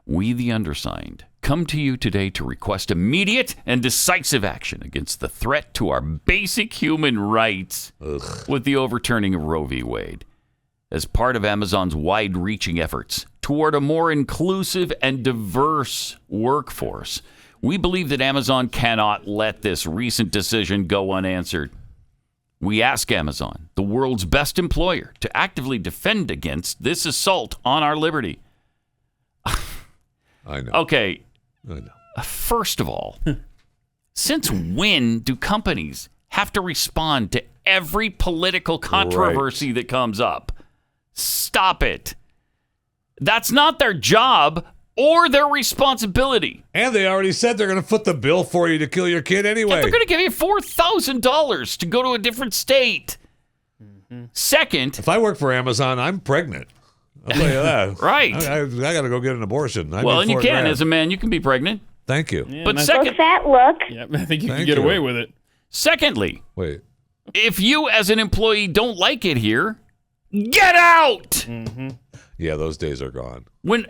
We, the undersigned, come to you today to request immediate and decisive action against the threat to our basic human rights with the overturning of Roe v. Wade. As part of Amazon's wide-reaching efforts toward a more inclusive and diverse workforce, we believe that Amazon cannot let this recent decision go unanswered. We ask Amazon, the world's best employer, to actively defend against this assault on our liberty. I know. Okay. I know. First of all, since when do companies have to respond to every political controversy that comes up? Stop it. That's not their job or their responsibility. And they already said they're going to foot the bill for you to kill your kid anyway. Yeah, they're going to give you $4,000 to go to a different state. Second, if I work for Amazon, I'm pregnant. I'll tell you that. Right. I got to go get an abortion. Well, and you can. As a man, you can be pregnant. Thank you. Yeah, but second, fat look. Yeah, I think you can get away with it. Secondly, wait. If you as an employee don't like it here, get out. Yeah, those days are gone. When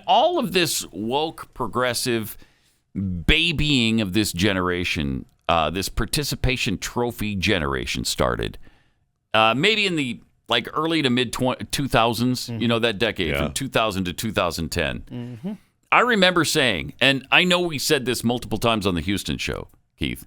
all of this woke, progressive babying of this generation, this participation trophy generation started, maybe in the early to mid 2000s, that decade from 2000 to 2010. I remember saying, and I know we said this multiple times on the Houston show, Keith,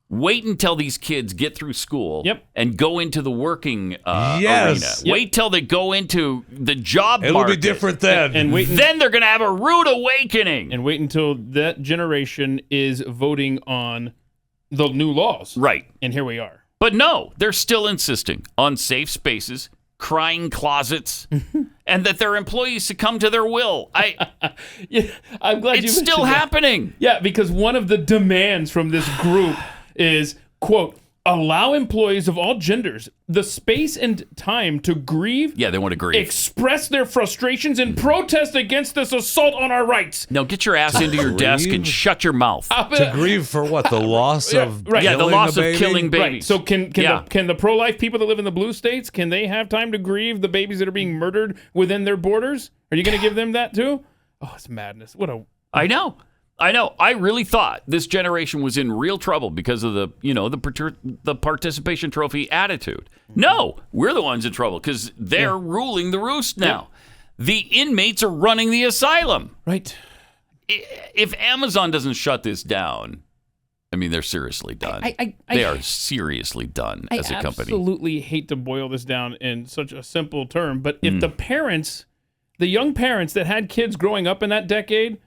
wait until these kids get through school and go into the working arena. Wait till they go into the job market. It'll be different then. And wait then they're going to have a rude awakening. And wait until that generation is voting on the new laws. Right. And here we are. But no, they're still insisting on safe spaces, crying closets, and that their employees succumb to their will. I'm glad it's it's still happening. Yeah, because one of the demands from this group is, quote, allow employees of all genders the space and time to grieve. Yeah, they want to grieve. Express their frustrations and protest against this assault on our rights. No, get your ass into your desk and shut your mouth. To grieve for what? The loss of killing the loss a of baby? killing babies. Right. So can the pro-life people that live in the blue states, can they have time to grieve the babies that are being murdered within their borders? Are you going to give them that too? Oh, it's madness. I know. I really thought this generation was in real trouble because of the participation trophy attitude. No, we're the ones in trouble because they're ruling the roost now. The inmates are running the asylum. Right. If Amazon doesn't shut this down, I mean, they're seriously done. They are seriously done as a company. I absolutely hate to boil this down in such a simple term, but if the young parents that had kids growing up in that decade,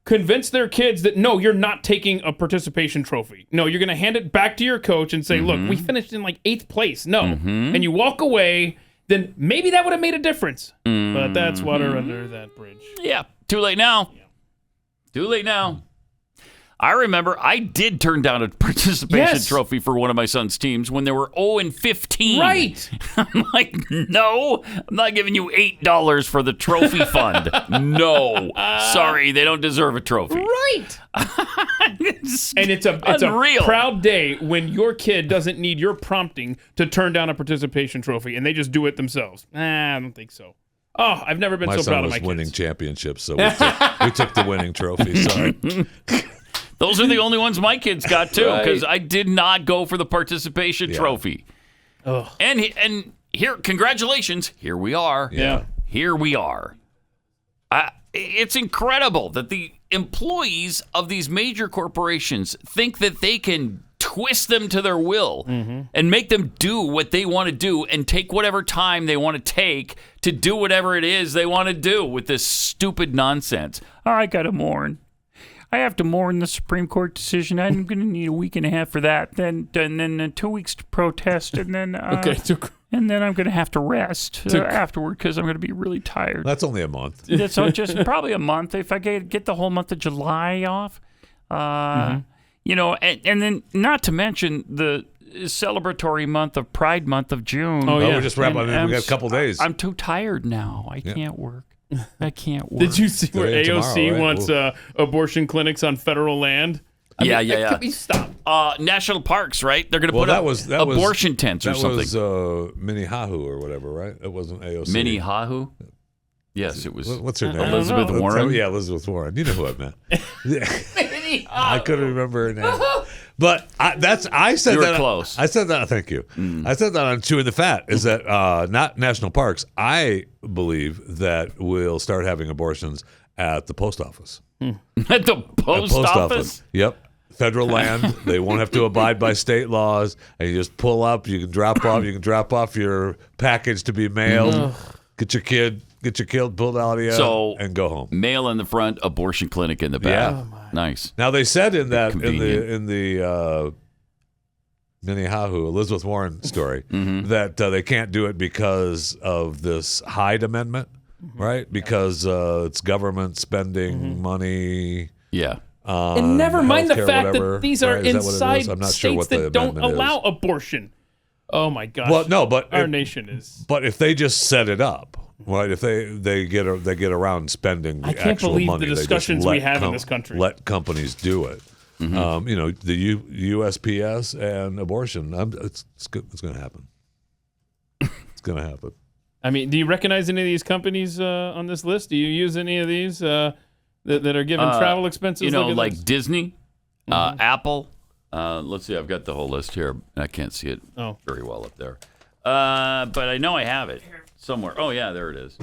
convince their kids that, no, you're not taking a participation trophy. No, you're going to hand it back to your coach and say, look, we finished in like 8th place. No. And you walk away, then maybe that would have made a difference. But that's water under that bridge. Yeah. Too late now. Too late now. I remember I did turn down a participation trophy for one of my son's teams when they were 0-15. Right. I'm like, no, I'm not giving you $8 for the trophy fund. No. Sorry, they don't deserve a trophy. Right. And it's a proud day when your kid doesn't need your prompting to turn down a participation trophy and they just do it themselves. I don't think so. Oh, I've never been so proud of my kids. My son was winning championships, so we took the winning trophy. Sorry. Those are the only ones my kids got, too, because I did not go for the participation trophy. Ugh. And here, congratulations. Here we are. Yeah. Here we are. It's incredible that the employees of these major corporations think that they can twist them to their will and make them do what they want to do and take whatever time they want to take to do whatever it is they want to do with this stupid nonsense. I got to mourn. I have to mourn the Supreme Court decision. I'm going to need a week and a half for that. Then 2 weeks to protest, and then and then I'm going to have to rest afterward because I'm going to be really tired. That's only a month. So just probably a month if I get the whole month of July off. You know, and then not to mention the celebratory month of Pride Month of June. Oh, yeah. We're just wrapping. We got a couple days. I'm too tired now. I can't work. I can't work. Did you see where AOC wants abortion clinics on federal land? Yeah. Can we stop? National parks, right? They're going to put up abortion tents or something. That was Minnehaha or whatever, right? It wasn't AOC. Sahu? Yes, it was. What's her name? Elizabeth Warren? Yeah, Elizabeth Warren. You know who I meant. I couldn't remember her name. But I said you were that. Close. I said that. Thank you. I said that on Chewing the Fat. Is that not national parks? I believe that we'll start having abortions at the post office. At the post office? Yep. Federal land. They won't have to abide by state laws. And you just pull up. You can drop off. You can drop off your package to be mailed. Get your kid pulled out of you, and go home. Mail in the front, abortion clinic in the back. Yeah. Nice. Now they said in the Minnehaha Elizabeth Warren story that they can't do it because of this Hyde Amendment, right? Because it's government spending money. Yeah. And never mind the fact that these are right? inside I'm not sure states what the that don't amendment allow is. abortion. Oh my gosh. Well, no, but our nation is. But if they just set it up. Right, if they get around spending the actual money, I can't believe the discussions we have in this country. Let companies do it. You know, the USPS and abortion. It's going to happen. It's going to happen. I mean, do you recognize any of these companies on this list? Do you use any of these that are giving travel expenses? You know, like Disney, Apple. Let's see, I've got the whole list here. I can't see it very well up there, but I know I have it. Somewhere. Oh, yeah, there it is.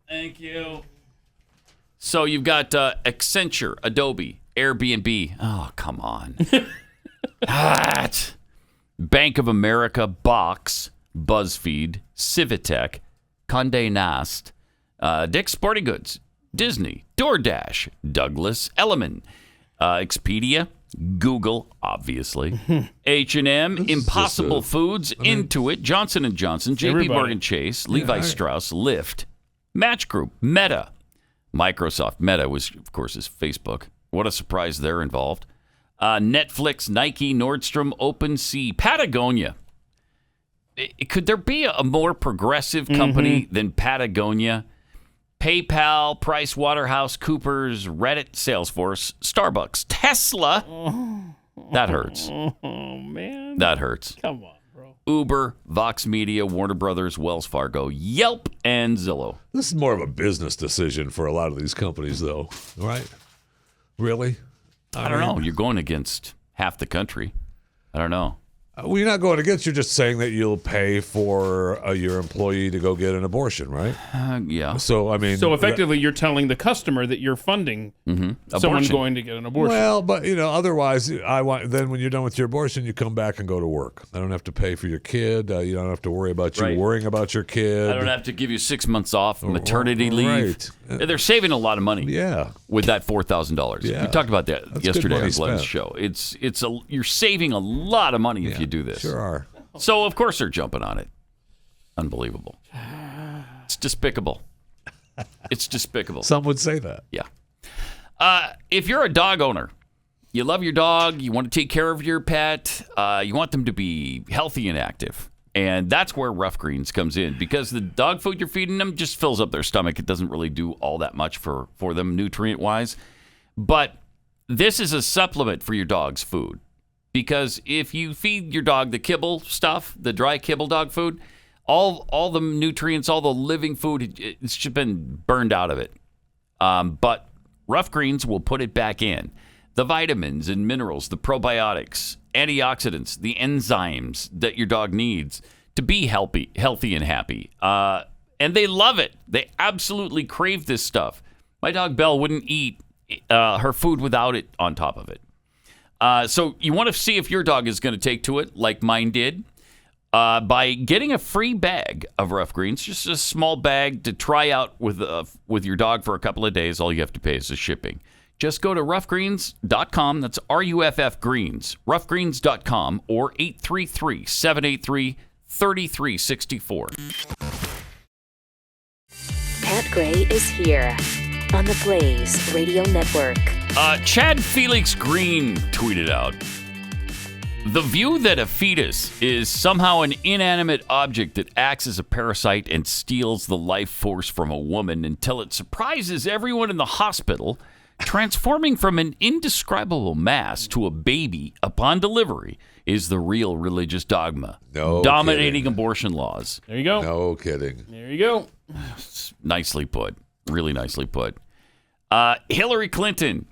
Thank you. So you've got Accenture, Adobe, Airbnb. Oh, come on. Bank of America, Box, BuzzFeed, Civitec, Condé Nast, Dick's Sporting Goods, Disney, DoorDash, Douglas Elliman, Expedia, Google, obviously, H&M, Impossible Foods, Intuit, Johnson & Johnson, J.P. Morgan Chase, Levi Strauss, Lyft, Match Group, Meta, Microsoft. Meta was, of course, is Facebook. What a surprise they're involved. Netflix, Nike, Nordstrom, OpenSea, Patagonia. Could there be a more progressive company than Patagonia? PayPal, PricewaterhouseCoopers, Reddit, Salesforce, Starbucks, Tesla. That hurts. Oh, man. That hurts. Come on, bro. Uber, Vox Media, Warner Brothers, Wells Fargo, Yelp, and Zillow. This is more of a business decision for a lot of these companies, though, right? Really? I don't know. You're going against half the country. I don't know. Well, you're not going against. You're just saying that you'll pay for your employee to go get an abortion, right? Yeah. So, I mean... So, effectively, you're telling the customer that you're funding someone going to get an abortion. Well, but, otherwise, then when you're done with your abortion, you come back and go to work. I don't have to pay for your kid. You don't have to worry about you worrying about your kid. I don't have to give you 6 months off maternity leave. Right. They're saving a lot of money. Yeah. With that $4,000. Yeah. We talked about that That's yesterday good money on Glenn's spent. show. You're saving a lot of money if you do this. Sure are. So, of course, they're jumping on it. Unbelievable. It's despicable. It's despicable. Some would say that. Yeah. If you're a dog owner, you love your dog, you want to take care of your pet, you want them to be healthy and active. And that's where Rough Greens comes in, because the dog food you're feeding them just fills up their stomach. It doesn't really do all that much for them nutrient-wise. But this is a supplement for your dog's food. Because if you feed your dog the kibble stuff, the dry kibble dog food, all the nutrients, all the living food, it's just been burned out of it. But Rough Greens will put it back in. The vitamins and minerals, the probiotics, antioxidants, the enzymes that your dog needs to be healthy and happy. And they love it. They absolutely crave this stuff. My dog Belle wouldn't eat her food without it on top of it. So you want to see if your dog is going to take to it like mine did by getting a free bag of Rough Greens, just a small bag to try out with your dog for a couple of days. All you have to pay is the shipping. Just go to roughgreens.com. That's RUFF Greens, roughgreens.com, or 833-783-3364. Pat Gray is here on the Blaze Radio Network. Chad Felix Green tweeted out, "The view that a fetus is somehow an inanimate object that acts as a parasite and steals the life force from a woman until it surprises everyone in the hospital, transforming from an indescribable mass to a baby upon delivery, is the real religious dogma dominating abortion laws." There you go. No kidding. There you go. Nicely put. Really nicely put. Hillary Clinton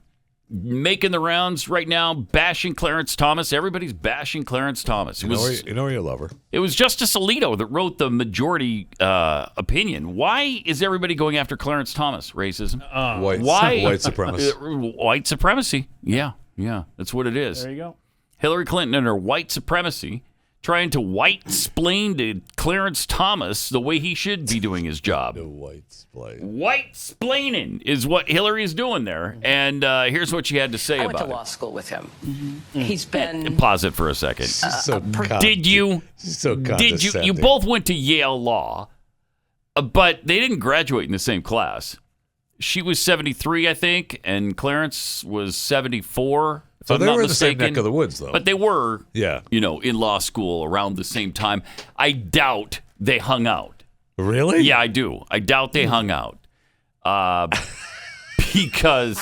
making the rounds right now, bashing Clarence Thomas. Everybody's bashing Clarence Thomas. You know you love her. It was Justice Alito that wrote the majority opinion. Why is everybody going after Clarence Thomas? Racism. White supremacy. White supremacy. Yeah. That's what it is. There you go. Hillary Clinton and her white supremacy trying to white-splain to Clarence Thomas the way he should be doing his job. White-splaining is what Hillary is doing there. And here's what she had to say about it. I went to law school with him. He's been... Pause it for a second. Did you? Did you? You both went to Yale Law, but they didn't graduate in the same class. She was 73, I think, and Clarence was 74. So they were in the same neck of the woods, though. But they were, in law school around the same time. I doubt they hung out. Really? Yeah, I do. I doubt they hung out. Because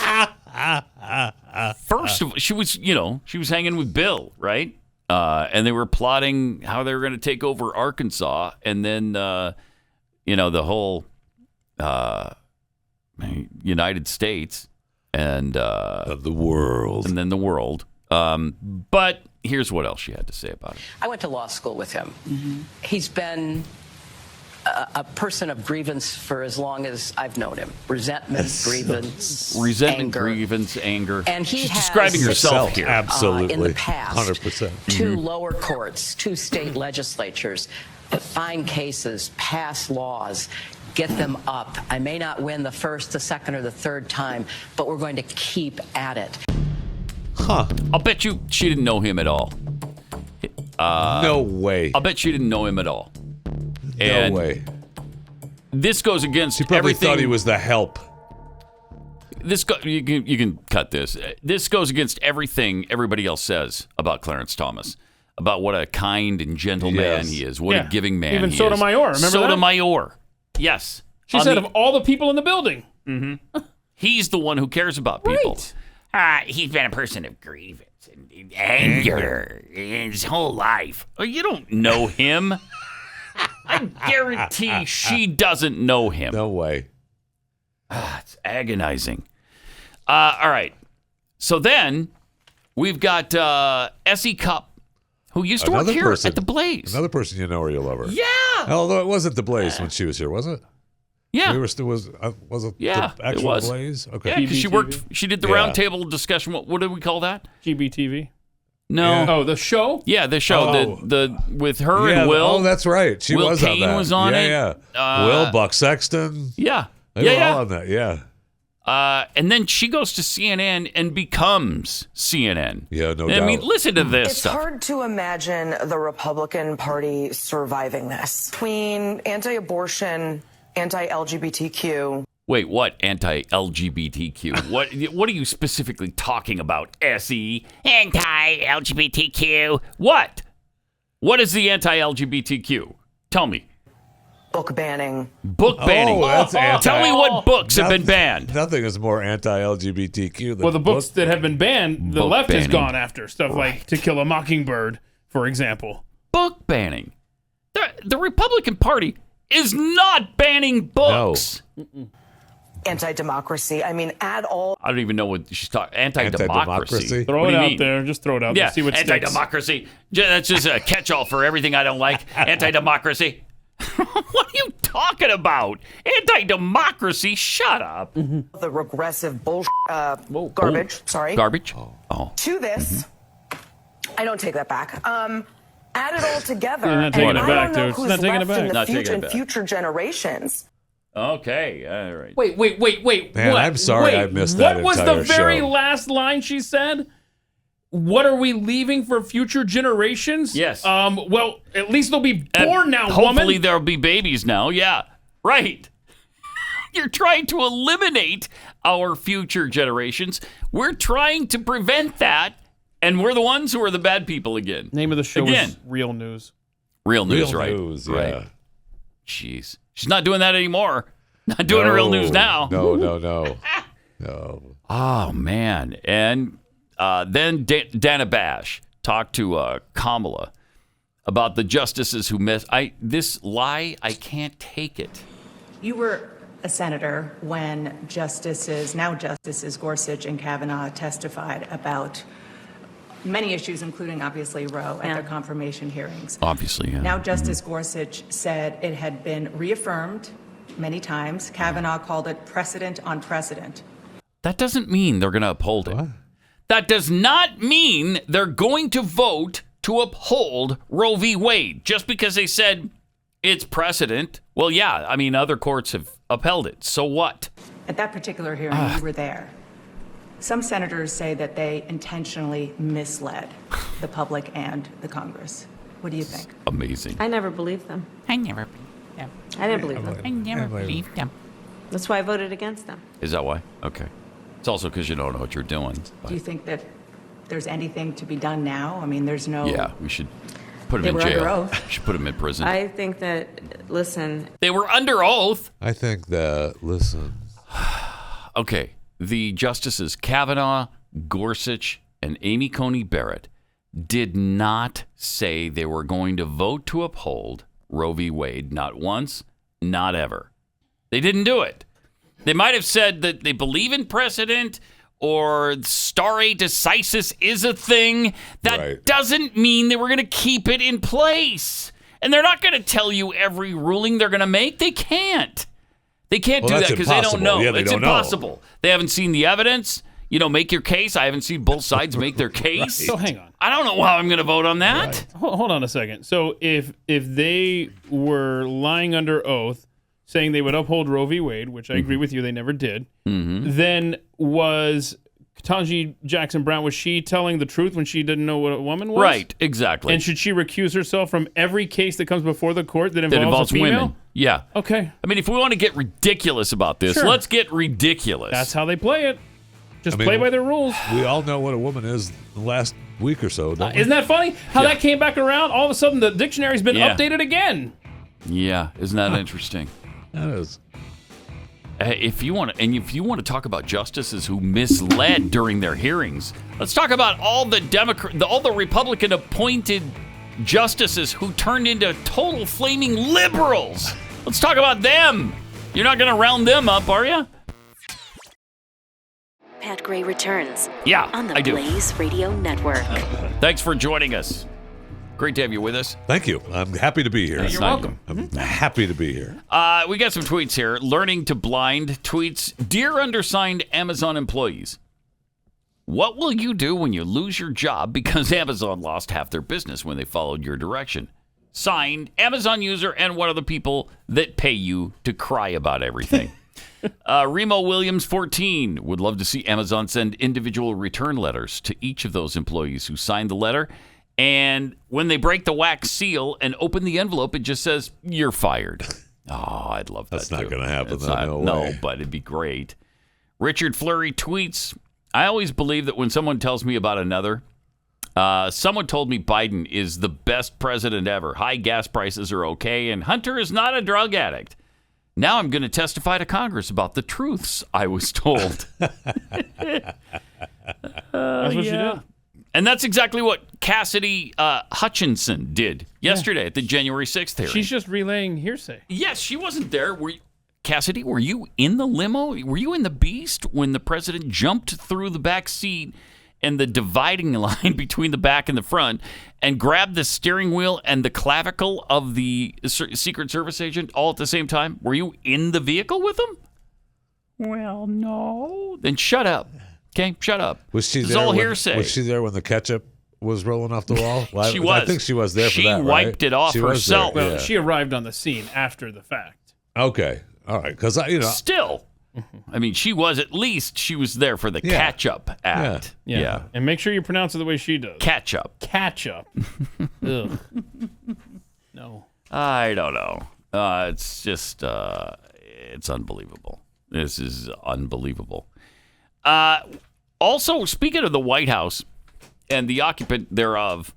first of all, she was hanging with Bill, right? And they were plotting how they were going to take over Arkansas, and then the whole United States and the world, and then the world. But here's what else she had to say about it. I went to law school with him. He's been a person of grievance for as long as I've known him. Resentment, grievance, anger. And She's has describing herself here. Absolutely. In the past, 100%. 2 lower courts, 2 state legislatures that find cases, pass laws, get them up. I may not win the first, the second, or the third time, but we're going to keep at it. Huh. I'll bet you she didn't know him at all. No way. I'll bet she didn't know him at all. No way. This goes against She probably everything. thought he was the help. You can cut this. This goes against everything everybody else says about Clarence Thomas, about what a kind and gentle man he is, what a giving man Even he Sotomayor, is. remember that? Sotomayor, yes. She said of all the people in the building. He's the one who cares about people. He's been a person of grievance and anger his whole life. Oh, you don't know him. I guarantee she doesn't know him. No way. It's agonizing. All right. So then we've got S.E. Cup, who used to work here at the Blaze. Another person you know or you love her. Yeah. Although it wasn't the Blaze when she was here, was it? Yeah. We were still was it Yeah, the actual it was. Blaze? Okay. Yeah, because she worked. She did the roundtable discussion. What did we call that? GBTV. No. Yeah. Oh, the show? Yeah, the show. Oh. The with her and Will. Oh, that's right. She Will was Kane on that. was on it. Yeah. Will, Buck Sexton. Yeah. They were all on that. Yeah. And then she goes to CNN and becomes CNN. Yeah, no I doubt. mean, listen to this It's stuff. hard to imagine the Republican Party surviving this. Between anti-abortion, anti-LGBTQ. Wait, what? Anti-LGBTQ? What are you specifically talking about, S.E.? Anti-LGBTQ. What? What is the anti-LGBTQ? Tell me. Book banning. Book banning. Oh, that's Tell me what books have been banned. Nothing is more anti-LGBTQ than Well, the books that have been banned, the Book left has banning. gone after. Stuff like To Kill a Mockingbird, for example. Book banning. The Republican Party is not banning books. No. Anti-democracy. I mean, add all. I don't even know what she's talking. Anti-democracy. Throw What it do you out mean? there. Just throw it out Yeah, there. See what sticks. anti-democracy. That's just a catch-all for everything I don't like. Anti-democracy. What are you talking about? Anti-democracy? Shut up. The regressive bullshit, garbage. Sorry. Garbage? Oh. To this, I don't take that back. Add it all together, You're not taking and it I back, don't know dude. She's who's not taking it left back. in the Not taking future it and back. future generations. Okay. All right. Wait. Man, what? I'm sorry I missed that What was entire the very show. last line she said? What are we leaving for future generations? Yes. Well, at least they'll be born now, Hopefully woman. there'll be babies now. Yeah. Right. You're trying to eliminate our future generations. We're trying to prevent that, and we're the ones who are the bad people again. Name of the show Again. is Real News. Real news, Real right? news, yeah. Right. Jeez. She's not doing that anymore. Not doing real news now. No. Oh, man. And then Dana Bash talked to Kamala about the justices who missed. This lie, I can't take it. You were a senator when now Justices Gorsuch and Kavanaugh testified about many issues, including obviously Roe, at their confirmation hearings. Obviously, yeah. Now Justice Gorsuch said it had been reaffirmed many times. Kavanaugh called it precedent on precedent. That doesn't mean they're going to uphold it. That does not mean they're going to vote to uphold Roe v. Wade just because they said it's precedent. Well, yeah, I mean, other courts have upheld it. So what? At that particular hearing, you were there. Some senators say that they intentionally misled the public and the Congress. What do you think? Amazing. I never believed them. I never believed them. I never believed them. That's why I voted against them. Is that why? Okay. It's also because you don't know what you're doing. Do you think that there's anything to be done now? I mean, there's no... Yeah, we should put They them in were under jail. oath. We should put them in prison. I think that, listen, They were under oath. I think that, listen. Okay. The justices Kavanaugh, Gorsuch, and Amy Coney Barrett did not say they were going to vote to uphold Roe v. Wade. Not once, not ever. They didn't do it. They might have said that they believe in precedent or stare decisis is a thing. That doesn't mean they were going to keep it in place. And they're not going to tell you every ruling they're going to make. They can't. They can't do that because they don't know. Yeah, they it's don't know. impossible. They haven't seen the evidence. You know, make your case. I haven't seen both sides make their case. So hang on. I don't know how I'm going to vote on that. Hold on a second. So if they were lying under oath, saying they would uphold Roe v. Wade, which I agree with you, they never did, then was Ketanji Jackson Brown, was she telling the truth when she didn't know what a woman was? Right, exactly. And should she recuse herself from every case that comes before the court that involves a female? women. Yeah. Okay. I mean, if we want to get ridiculous about this, Sure. let's get ridiculous. That's how they play it. Just play by their rules. We all know what a woman is the last week or so, don't we? Isn't that funny? How that came back around? All of a sudden, the dictionary's been Yeah. updated again. Yeah, isn't that interesting? That is. If you want to talk about justices who misled during their hearings, let's talk about all the Republican appointed justices who turned into total flaming liberals. Let's talk about them. You're not going to round them up, are you? Pat Gray returns. Yeah, on the I do. Blaze Radio Network. Thanks for joining us. Great to have you with us. Thank you. I'm happy to be here. You're welcome. I'm happy to be here. We got some tweets here. Learning to Blind tweets, Dear undersigned Amazon employees, what will you do when you lose your job because Amazon lost half their business when they followed your direction? Signed, Amazon user and one of the people that pay you to cry about everything. Remo Williams, 14, would love to see Amazon send individual return letters to each of those employees who signed the letter. And when they break the wax seal and open the envelope, it just says, you're fired. Oh, I'd love that. That's not going to happen, though. No, way. but it'd be great. Richard Fleury tweets, I always believe that when someone tells me about another, someone told me Biden is the best president ever. High gas prices are okay, and Hunter is not a drug addict. Now I'm going to testify to Congress about the truths I was told. That's what she did. And that's exactly what Cassidy Hutchinson did yesterday at the January 6th hearing. She's just relaying hearsay. Yes, she wasn't there. Cassidy, were you in the limo? Were you in the Beast when the president jumped through the back seat and the dividing line between the back and the front and grabbed the steering wheel and the clavicle of the Secret Service agent all at the same time? Were you in the vehicle with him? Well, no. Then shut up. Okay, shut up. Was she This there? is all when, hearsay. Was she there when the ketchup was rolling off the wall? Well, She was. I think she was there for She that, right? wiped it off She was herself. there, Well, yeah. she arrived on the scene after the fact. Okay, all right, because Still, I mean, she was there for the catch-up act. Yeah. And make sure you pronounce it the way she does. Catch-up. Catch-up. Ugh. No. I don't know. It's just, it's unbelievable. This is unbelievable. Also, speaking of the White House and the occupant thereof,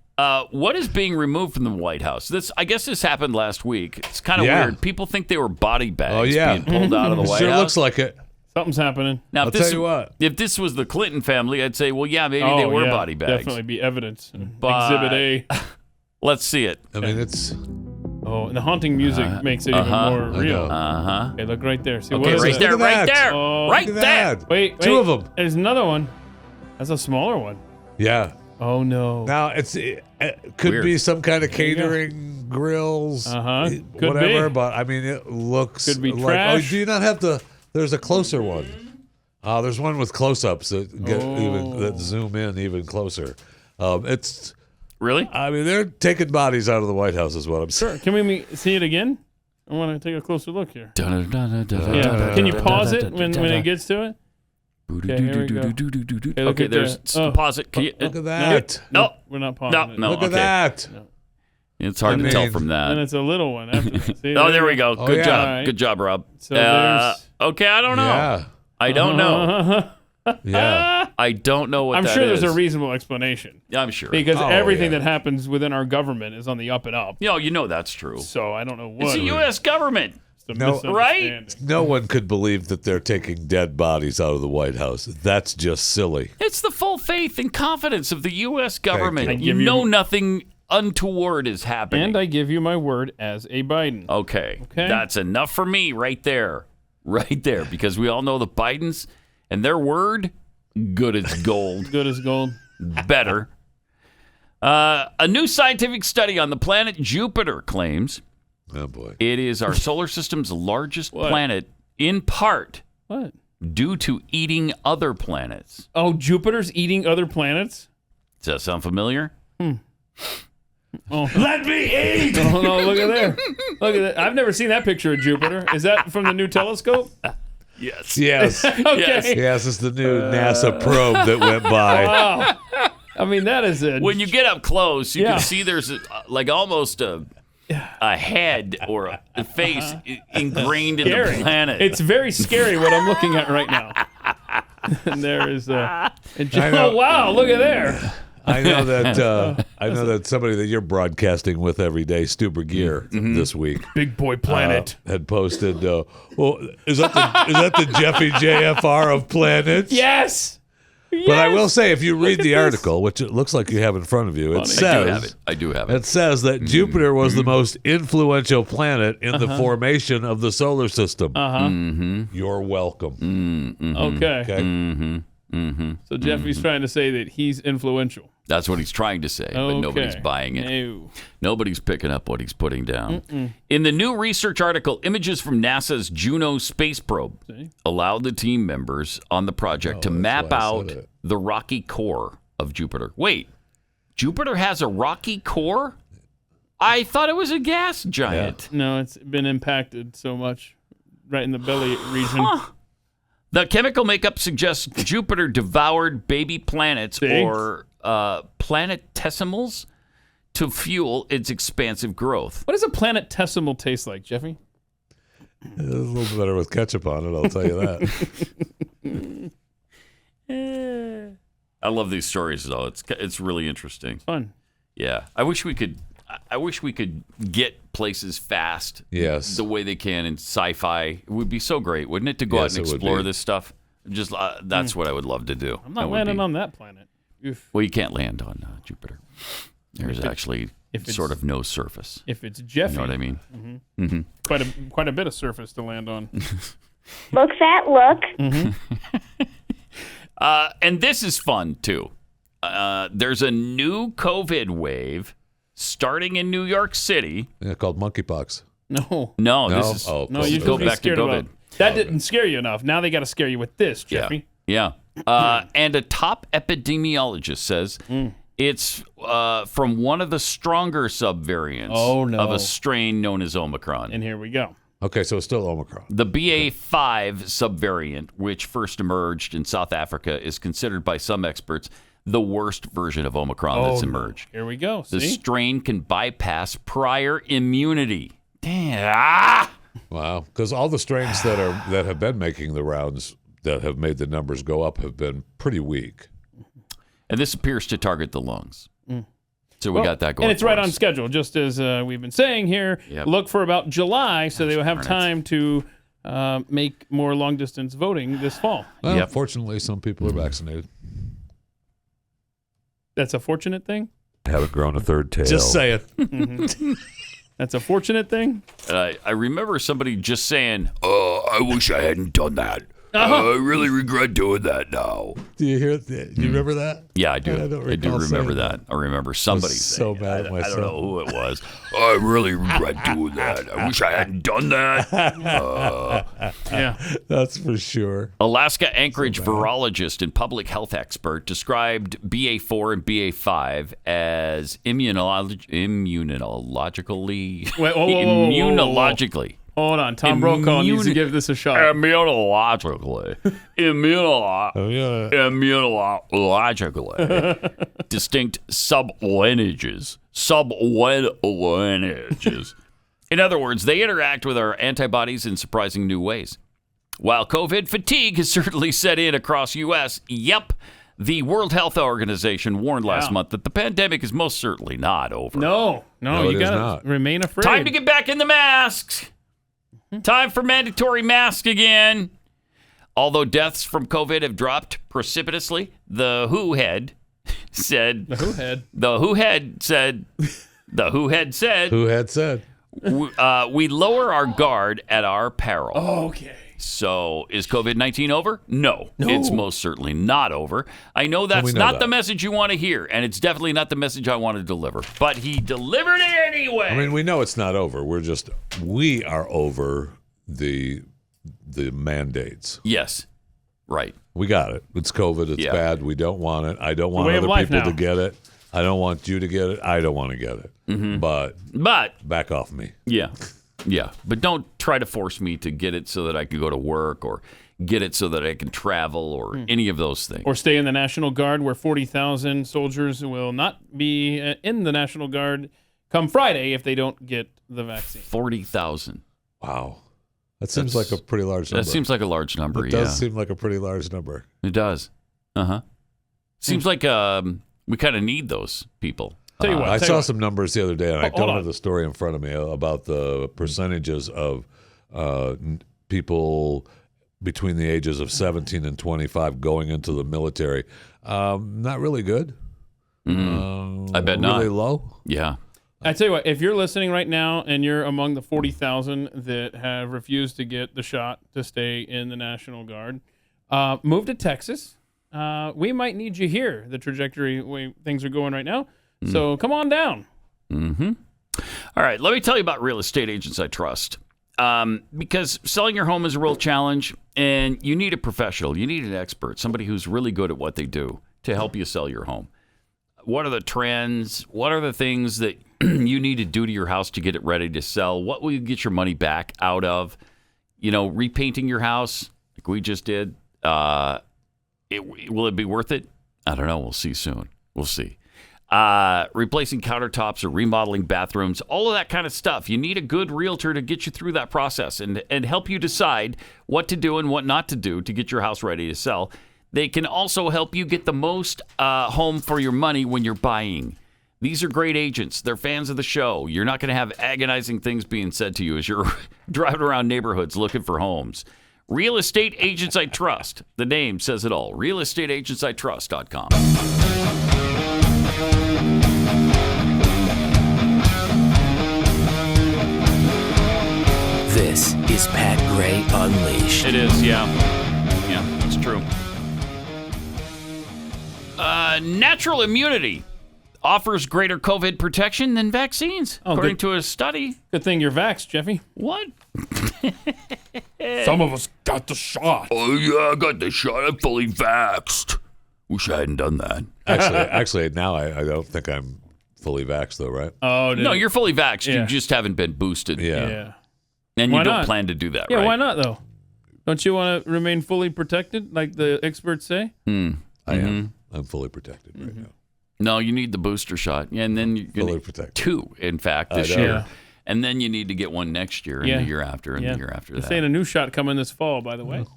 what is being removed from the White House? I guess this happened last week. It's kind of weird. People think they were body bags being pulled out of the White sure House. looks like it. Something's happening. Now, I'll tell you what. If this was the Clinton family, I'd say, well, yeah, maybe they were body bags. Definitely be evidence. But Exhibit A. Let's see it. I mean, it's... Oh, and the haunting music makes it even more real. Uh-huh. Okay, look right there. See, Okay, what is right it? there, right there. Oh, Right there. Wait. Two of them. There's another one. That's a smaller one. Yeah. Oh, no. Now, it could Weird. be some kind of catering, grills, Could whatever, be. but I mean, it looks Could be like... trash. Oh, do you not have the... There's a closer one. There's one with close-ups that zoom in even closer. It's... Really? I mean, they're taking bodies out of the White House is what I'm saying. Can we see it again? I want to take a closer look here. Yeah. Can you pause it when it gets to it? Okay, here we go. Okay, there's pause it. Can you, Look at that. No, we're not pausing it. no. Look at okay. that. It's hard to tell from that. And it's a little one after that. See, Oh, there we go. Good yeah. job. All right. Good job, Rob. So there's- Okay, I don't know. Yeah. I don't know. Yeah. I don't know what I'm that sure there's is. a reasonable explanation. Yeah, I'm sure. Because Oh, everything yeah. that happens within our government is on the up and up. You know that's true. So I don't know what. It's the U.S. government. It's a No, misunderstanding. No one could believe that they're taking dead bodies out of the White House. That's just silly. It's the full faith and confidence of the U.S. government. Thank You you. know nothing untoward is happening. And I give you my word as a Biden. Okay. That's enough for me right there. Right there. Because we all know the Bidens and their word, good as gold. Good as gold. Better. A new scientific study on the planet Jupiter claims Oh, boy. it is our solar system's largest What? planet, in part What? due to eating other planets. Oh, Jupiter's eating other planets? Does that sound familiar? Oh. Let me eat! Oh, no, look at there. Look at that. I've never seen that picture of Jupiter. Is that from the new telescope? Yes. Yes. Okay. Yes, it's the new NASA probe that went by. Wow. I mean, that is it. When you get up close, you Yeah. can see there's like almost a a head or a face ingrained in the planet. It's very scary what I'm looking at right now. And there is oh wow, look at there. I know that somebody that you're broadcasting with every day, Stu Bergier, this week, Big Boy Planet, had posted. Well, is that the Jeffy JFR of planets? Yes. But I will say, if you read the article, which it looks like you have in front of you, it says I do have it. It says that Jupiter was the most influential planet in the formation of the solar system. You're welcome. Okay. So Jeffy's trying to say that he's influential. That's what he's trying to say, but nobody's buying it. No. Nobody's picking up what he's putting down. In the new research article, images from NASA's Juno space probe allowed the team members on the project to map out the rocky core of Jupiter. Wait, Jupiter has a rocky core? I thought it was a gas giant. Yeah. No, it's been impacted so much right in the belly region. The chemical makeup suggests Jupiter devoured baby planets or planetesimals to fuel its expansive growth. What does a planetesimal taste like, Jeffy? It's a little bit better with ketchup on it, I'll tell you that. I love these stories, though. It's really interesting. Fun. Yeah. I wish we could get places fast. Yes. The way they can in sci-fi. It would be so great, wouldn't it, to go out and explore this stuff? Just that's what I would love to do. I'm not landing on that planet. Oof. Well, you can't land on Jupiter. There's actually sort of no surface. If it's Jeffy. You know what I mean? Quite a bit of surface to land on. Look, fat, look. And this is fun, too. There's a new COVID wave starting in New York City. Yeah, called monkeypox. No, this is you go back to COVID. That didn't scare you enough. Now they got to scare you with this, Jeffy. Yeah. And a top epidemiologist says it's from one of the stronger subvariants of a strain known as Omicron. And here we go. Okay, so it's still Omicron. The BA.5 subvariant, which first emerged in South Africa, is considered by some experts the worst version of Omicron that's emerged. Here we go. The See? strain can bypass prior immunity. Damn. Wow, because all the strains that have been making the rounds that have made the numbers go up have been pretty weak. And this appears to target the lungs. So we got that going. And it's right on schedule, just as we've been saying here. Yep. Look for about July, so they will have time to make more long-distance voting this fall. Well, fortunately, some people are vaccinated. That's a fortunate thing? Haven't grown a third tail. Just say it. That's a fortunate thing? I remember somebody just saying, I wish I hadn't done that. I really regret doing that now. Do you hear? Do you remember that? Yeah, I do. I do remember that. I remember somebody saying so mad at myself. I don't know who it was. I really regret doing that. I wish I hadn't done that. Yeah, that's for sure. Alaska Anchorage virologist and public health expert described BA4 and BA5 as immunologically. Wait, immunologically. Hold on, Tom Brokaw needs to give this a shot. Immunologically distinct sublineages. In other words, they interact with our antibodies in surprising new ways. While COVID fatigue has certainly set in across U.S., the World Health Organization warned last month that the pandemic is most certainly not over. No, you got to remain afraid. Time to get back in the masks. Time for mandatory masks again. Although deaths from COVID have dropped precipitously, the WHO head said, we lower our guard at our peril. Oh, okay. So is COVID-19 over? No, it's most certainly not over. I know that's not the message you want to hear, and it's definitely not the message I want to deliver. But he delivered it anyway. I mean, we know it's not over. We are over the mandates. Yes, right. We got it. It's COVID. It's bad. We don't want it. I don't want other people to get it. I don't want you to get it. I don't want to get it. But back off me. Yeah, but don't try to force me to get it so that I can go to work or get it so that I can travel or any of those things. Or stay in the National Guard where 40,000 soldiers will not be in the National Guard come Friday if they don't get the vaccine. 40,000. Wow. That seems like a pretty large number. That seems like a large number, It does seem like a pretty large number. It does. Uh-huh. Seems like we kind of need those people. Tell you what, I saw some numbers the other day, and I don't hold have on. the story in front of me about the percentages of people between the ages of 17 and 25 going into the military. Not really good. I bet not. Really low. Yeah. I tell you what, if you're listening right now and you're among the 40,000 that have refused to get the shot to stay in the National Guard, move to Texas. We might need you here, the trajectory way things are going right now. So come on down. Mm-hmm. All right, let me tell you about Real Estate Agents I Trust. Because selling your home is a real challenge, and you need a professional. You need an expert, somebody who's really good at what they do to help you sell your home. What are the trends? What are the things that you need to do to your house to get it ready to sell? What will you get your money back out of? Repainting your house like we just did. Will it be worth it? I don't know. We'll see soon. We'll see. Replacing countertops or remodeling bathrooms, all of that kind of stuff. You need a good realtor to get you through that process and help you decide what to do and what not to do to get your house ready to sell. They can also help you get the most home for your money when you're buying. These are great agents. They're fans of the show. You're not going to have agonizing things being said to you as you're driving around neighborhoods looking for homes. Real Estate Agents I Trust. The name says it all. RealEstateAgentsITrust.com. This is Pat Gray Unleashed. It is, yeah. Yeah, it's true. Natural immunity offers greater COVID protection than vaccines, according to a study. Good thing you're vaxxed, Jeffy. What? Some of us got the shot. Oh, yeah, I got the shot. I'm fully vaxxed. Wish I hadn't done that. Actually, now I don't think I'm fully vaxxed, though, right? Oh, no, you're fully vaxxed. Yeah. You just haven't been boosted. Yeah. And Why you don't not? plan to do that, Yeah, right? why not, though? Don't you want to remain fully protected, like the experts say? I am. I'm fully protected right now. No, you need the booster shot. Yeah, and then you're going Fully to protected. 2, in fact, this I know. year. Yeah. And then you need to get one next year, and the year after, and the year after They're that. saying a new shot coming this fall, by the way. Get ready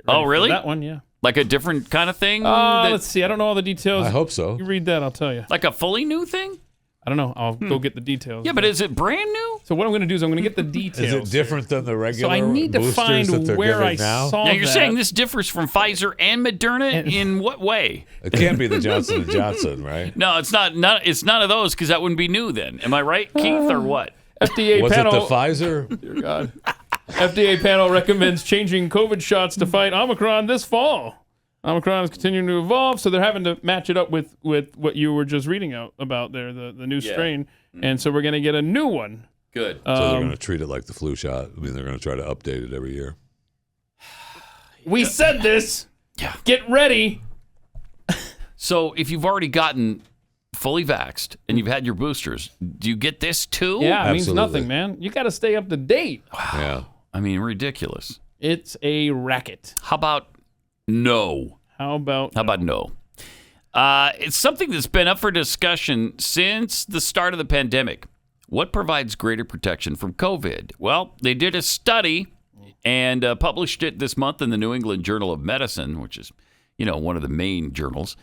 Oh, for really? That one, yeah. Like a different kind of thing? Let's see. I don't know all the details. I hope so. You read that, I'll tell you. Like a fully new thing? I don't know. I'll go get the details. Yeah, but is it brand new? So what I'm going to do is I'm going to get the details. Is it different than the regular So I need to boosters find that they're where I giving now? saw Now, you're that. saying this differs from Pfizer and Moderna in what way? It can't be the Johnson & Johnson, right? No, it's not. It's none of those because that wouldn't be new then. Am I right, Keith, or what? FDA Was panel. it the Pfizer? Dear God. FDA panel recommends changing COVID shots to fight Omicron this fall. Omicron is continuing to evolve, so they're having to match it up with what you were just reading out about there, the new strain. And so we're going to get a new one. Good. So they're going to treat it like the flu shot. I mean, they're going to try to update it every year. We said this. Yeah. Get ready. So if you've already gotten fully vaxxed and you've had your boosters, do you get this too? Yeah, it means Absolutely. nothing, man. You got to stay up to date. Yeah. I mean, ridiculous. It's a racket. How about no? How about no? It's something that's been up for discussion since the start of the pandemic. What provides greater protection from COVID? Well, they did a study and published it this month in the New England Journal of Medicine, which is, one of the main journals.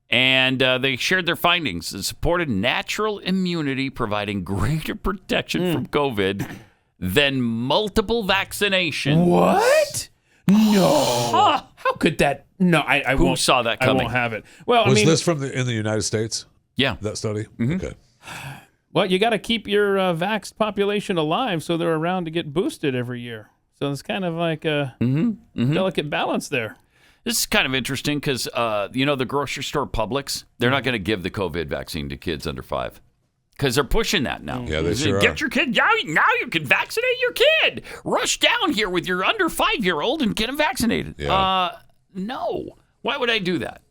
And they shared their findings that supported natural immunity providing greater protection from COVID than multiple vaccinations. What? No. How could that? No, I Who won't. saw that I coming? won't have it. Well, I Was mean, this in the United States? Yeah. That study? Mm-hmm. Okay. well, you got to keep your vaxxed population alive so they're around to get boosted every year. So it's kind of like a delicate balance there. This is kind of interesting because, the grocery store Publix, they're not going to give the COVID vaccine to kids under 5 because they're pushing that now. Yeah, they sure Get are. your kid, now you can vaccinate your kid. Rush down here with your under 5-year-old and get him vaccinated. Yeah. No. Why would I do that?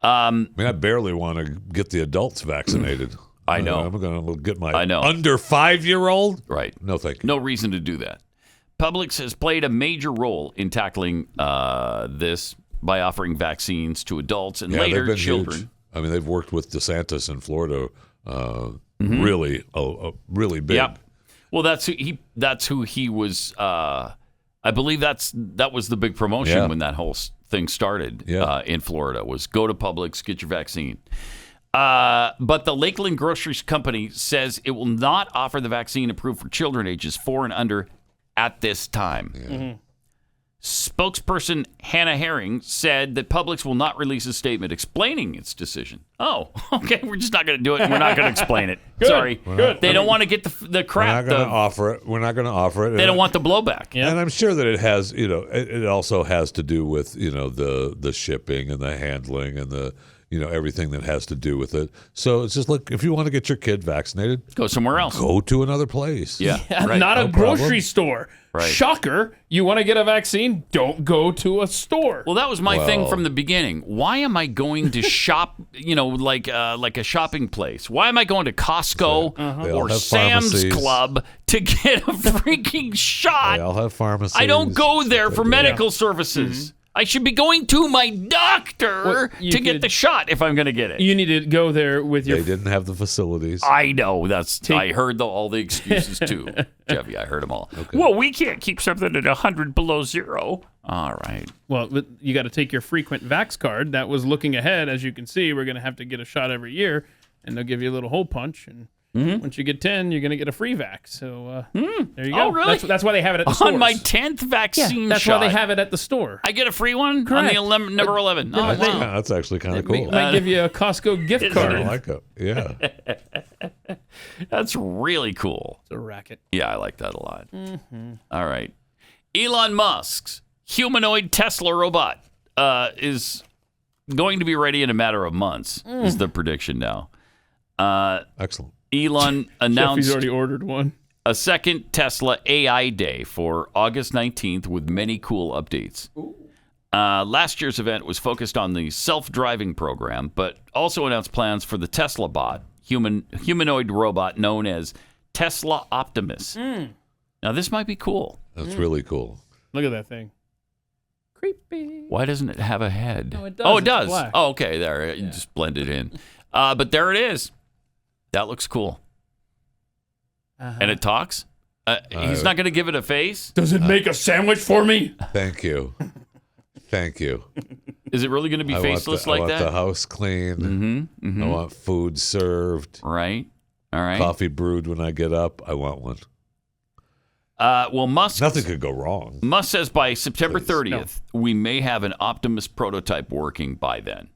I mean, I barely want to get the adults vaccinated. I know. I'm going to get my I know. under 5-year-old? Right. No, thank you. No reason to do that. Publix has played a major role in tackling this by offering vaccines to adults and Yeah, later they've been children. huge. I mean, they've worked with DeSantis in Florida really big. Yep. Well, that's who he was. I believe that was the big promotion when that whole thing started in Florida. Was go to Publix, get your vaccine. But the Lakeland Groceries Company says it will not offer the vaccine approved for children ages 4 and under at this time. Spokesperson Hannah Herring said that Publix will not release a statement explaining its decision. Oh, okay. We're just not going to do it. And we're not going to explain it. Sorry. Good. They don't want to get the crap. We're not going to offer it. We're not going to offer it. They don't want the blowback. And I'm sure that it has, it also has to do with, the shipping and the handling and the, everything that has to do with it. So it's just, look, if you want to get your kid vaccinated, go somewhere else. Go to another place. Yeah. Right. Not a grocery store. Right. Shocker. You want to get a vaccine? Don't go to a store. Well, that was my thing from the beginning. Why am I going to shop, like a shopping place? Why am I going to Costco or Sam's Club to get a freaking shot? They all have pharmacies. I don't go there for medical services. I should be going to my doctor to get the shot if I'm going to get it. You need to go there with your... They didn't have the facilities. I know. I heard all the excuses too, Jeffy. I heard them all. Okay. Well, we can't keep something at 100 below zero. All right. Well, you got to take your frequent vax card. That was looking ahead. As you can see, we're going to have to get a shot every year, and they'll give you a little hole punch, and once you get 10, you're going to get a free vax. So there you go. Oh, really? That's why they have it at the store. On my 10th vaccine that's shot. why they have it at the store. I get a free one Correct. on the number 11. Oh, wow. That's actually kind of cool. They might give you a Costco gift card. I like it. Yeah. That's really cool. It's a racket. Yeah, I like that a lot. All right. Elon Musk's humanoid Tesla robot is going to be ready in a matter of months, is the prediction now. Excellent. Elon announced Jeffy's already ordered one. A second Tesla AI Day for August 19th with many cool updates. Last year's event was focused on the self-driving program, but also announced plans for the Tesla bot, humanoid robot known as Tesla Optimus. Now, this might be cool. That's really cool. Look at that thing. Creepy. Why doesn't it have a head? No, it does. Oh, it does. Black. Oh, okay. There. You just blend it in. But there it is. That looks cool. And it talks? He's not going to give it a face? Does it make a sandwich for me? Thank you. Thank you. Is it really going to be faceless I like want that? the house clean. I want food served. Right. All right. Coffee brewed when I get up. I want one. Well, Musk... Nothing could go wrong. Musk says by September 30th, we may have an Optimus prototype working by then.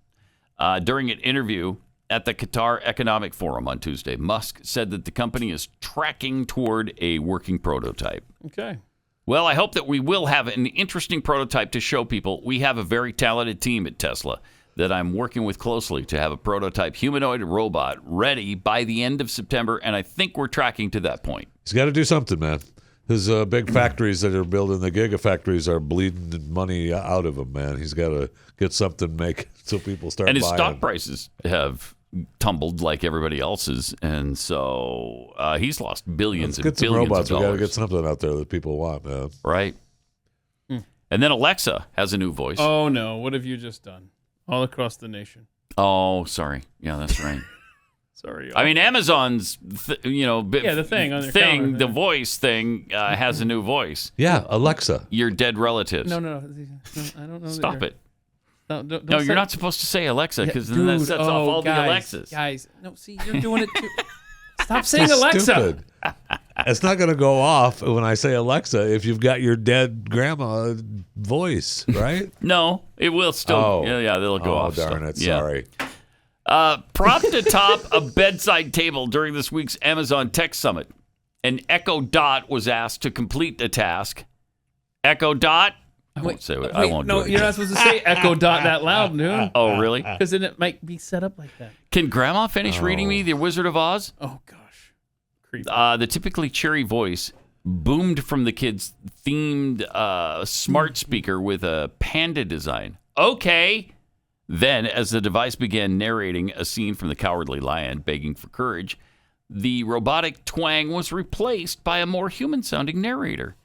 During an interview at the Qatar Economic Forum on Tuesday, Musk said that the company is tracking toward a working prototype. Okay. Well, I hope that we will have an interesting prototype to show people. We have a very talented team at Tesla that I'm working with closely to have a prototype humanoid robot ready by the end of September, and I think we're tracking to that point. He's got to do something, man. His big factories that are building the gigafactories are bleeding money out of him, man. He's got to get something make so people start buying. And his stock prices have tumbled like everybody else's, and so he's lost billions and billions robots. of dollars. We got to get something out there that people want, man. Right. And then Alexa has a new voice. Oh, no. What have you just done? All across the nation. Oh, sorry. Yeah, that's right. Sorry. I mean, Amazon's, the thing on their counter, the voice thing has a new voice. Yeah, Alexa. Your dead relatives. No, I don't know. Stop it. Don't No, you're not supposed to say Alexa because then that sets off all the Alexas. Guys, no, see, you're doing it too. Stop saying Alexa. Stupid. It's not going to go off when I say Alexa if you've got your dead grandma voice, right? No, it will still. Oh. Yeah, they'll go off. Oh, darn it. Yeah. Sorry. Propped atop a bedside table during this week's Amazon Tech Summit, an Echo Dot was asked to complete a task. Echo Dot? I won't say it. I won't do it. No, you're not supposed to say Echo Dot that loud, dude. Oh, really? Because then it might be set up like that. Can Grandma finish reading me The Wizard of Oz? Oh, gosh. Creepy. The typically cheery voice boomed from the kid's themed smart speaker with a panda design. Okay. Then, as the device began narrating a scene from The Cowardly Lion begging for courage, the robotic twang was replaced by a more human-sounding narrator.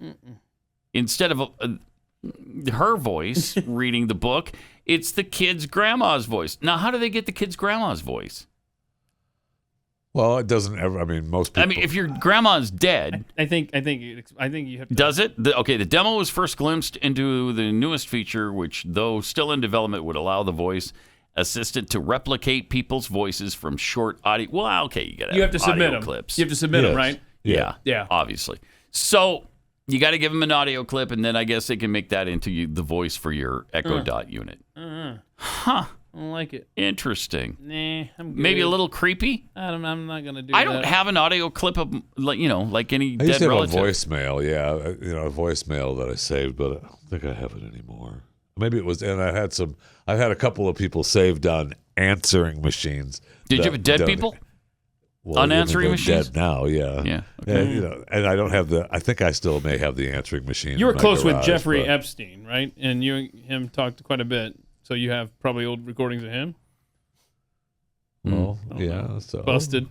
Instead of her voice reading the book, it's the kid's grandma's voice. Now, how do they get the kid's grandma's voice? Well, it doesn't ever. I mean, most people. I mean, if your grandma's dead, I think you have to. Does it? The demo was first glimpsed into the newest feature, which, though still in development, would allow the voice assistant to replicate people's voices from short audio. Well, okay, you have to submit them. clips. You have to submit them, right? Yeah, obviously. So you got to give them an audio clip, and then I guess they can make that into the voice for your Echo Dot unit. Huh. I don't like it. Interesting. Nah, I'm good. Maybe a little creepy. I'm not gonna do. I don't have an audio clip of like any I used dead to have relative. a voicemail, a voicemail that I saved, but I don't think I have it anymore. Maybe it was, and I had a couple of people saved on answering machines. Did you have dead people? Well, on answering machines? Dead now, yeah. Yeah. Okay. And I don't have I think I still may have the answering machine. You were in my close with garage, Jeffrey but- Epstein, right? And you and him talked quite a bit. So you have probably old recordings of him? Well, yeah. So busted.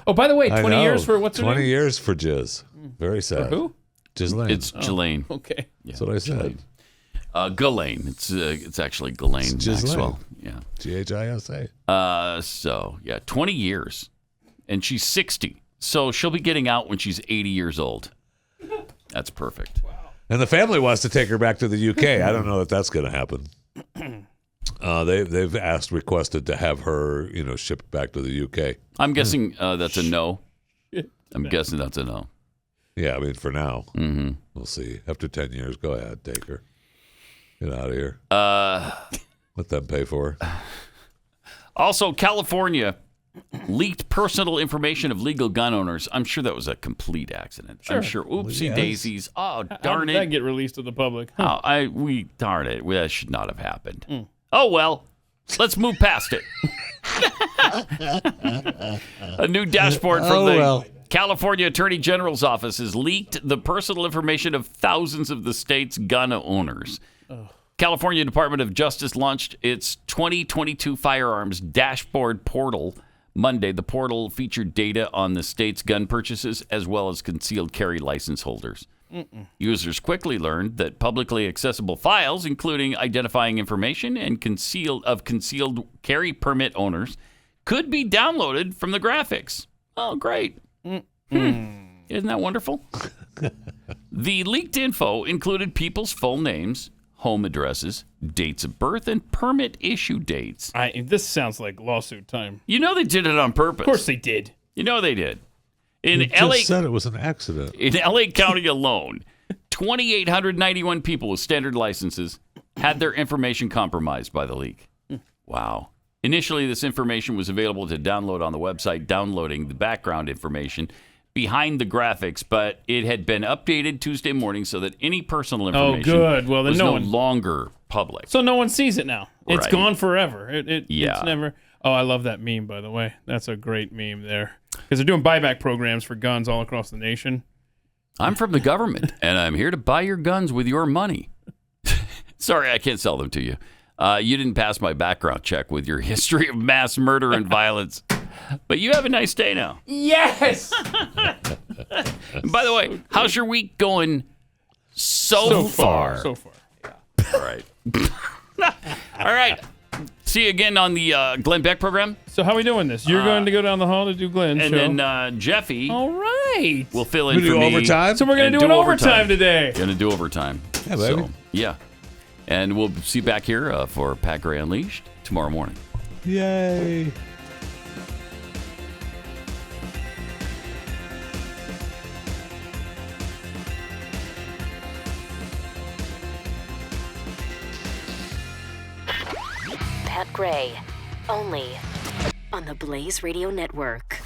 Oh, by the way, 20 years for what's her name? 20 years for Jizz. Very sad. For who? Ghislaine. It's Ghislaine. Okay. That's what I said. Ghislaine. It's actually Ghislaine Maxwell. Yeah. G-H-I-S-A. So, 20 years. And she's 60. So she'll be getting out when she's 80 years old. That's perfect. Wow. And the family wants to take her back to the UK. I don't know if that's going to happen. They've requested to have her, shipped back to the UK. I'm guessing that's a no. I'm guessing that's a no. Yeah, I mean, for now. Mm-hmm. We'll see. After 10 years, go ahead, take her. Get out of here. Let them pay for her. Also, California leaked personal information of legal gun owners. I'm sure that was a complete accident. Sure. I'm sure. Oopsie daisies. Oh, darn How did it. that get released to the public? Darn it. That should not have happened. Oh, well. Let's move past it. A new dashboard from the California Attorney General's office has leaked the personal information of thousands of the state's gun owners. California Department of Justice launched its 2022 firearms dashboard portal Monday. The portal featured data on the state's gun purchases as well as concealed carry license holders. Users quickly learned that publicly accessible files, including identifying information and concealed carry permit owners, could be downloaded from the graphics. Oh, great. Isn't that wonderful? The leaked info included people's full names, home addresses, dates of birth, and permit issue dates. This sounds like lawsuit time. You know they did it on purpose. Of course they did. You know they did. In You LA, just said it was an accident. in LA County alone, 2,891 people with standard licenses had their information compromised by the leak. Wow. Initially, this information was available to download on the website, downloading the background information behind the graphics, but it had been updated Tuesday morning so that any personal information good. Well, then was no no one- longer public. So no one sees it now. It's Right. gone forever. It's Yeah. never. Oh, I love that meme, by the way. That's a great meme there. Because they're doing buyback programs for guns all across the nation. I'm from the government, and I'm here to buy your guns with your money. Sorry, I can't sell them to you. You didn't pass my background check with your history of mass murder and violence. But you have a nice day now. Yes! And by the way, how's your week going so far? So far. All right. All right. See you again on the Glenn Beck program. So how are we doing this? You're going to go down the hall to do Glenn's And show. then Jeffy All right. will fill in We for do me. overtime? So we're going and to do an overtime today. Going to do overtime. Yeah, baby. So, yeah. And we'll see you back here for Pat Gray Unleashed tomorrow morning. Yay. Pat Gray, only on the Blaze Radio Network.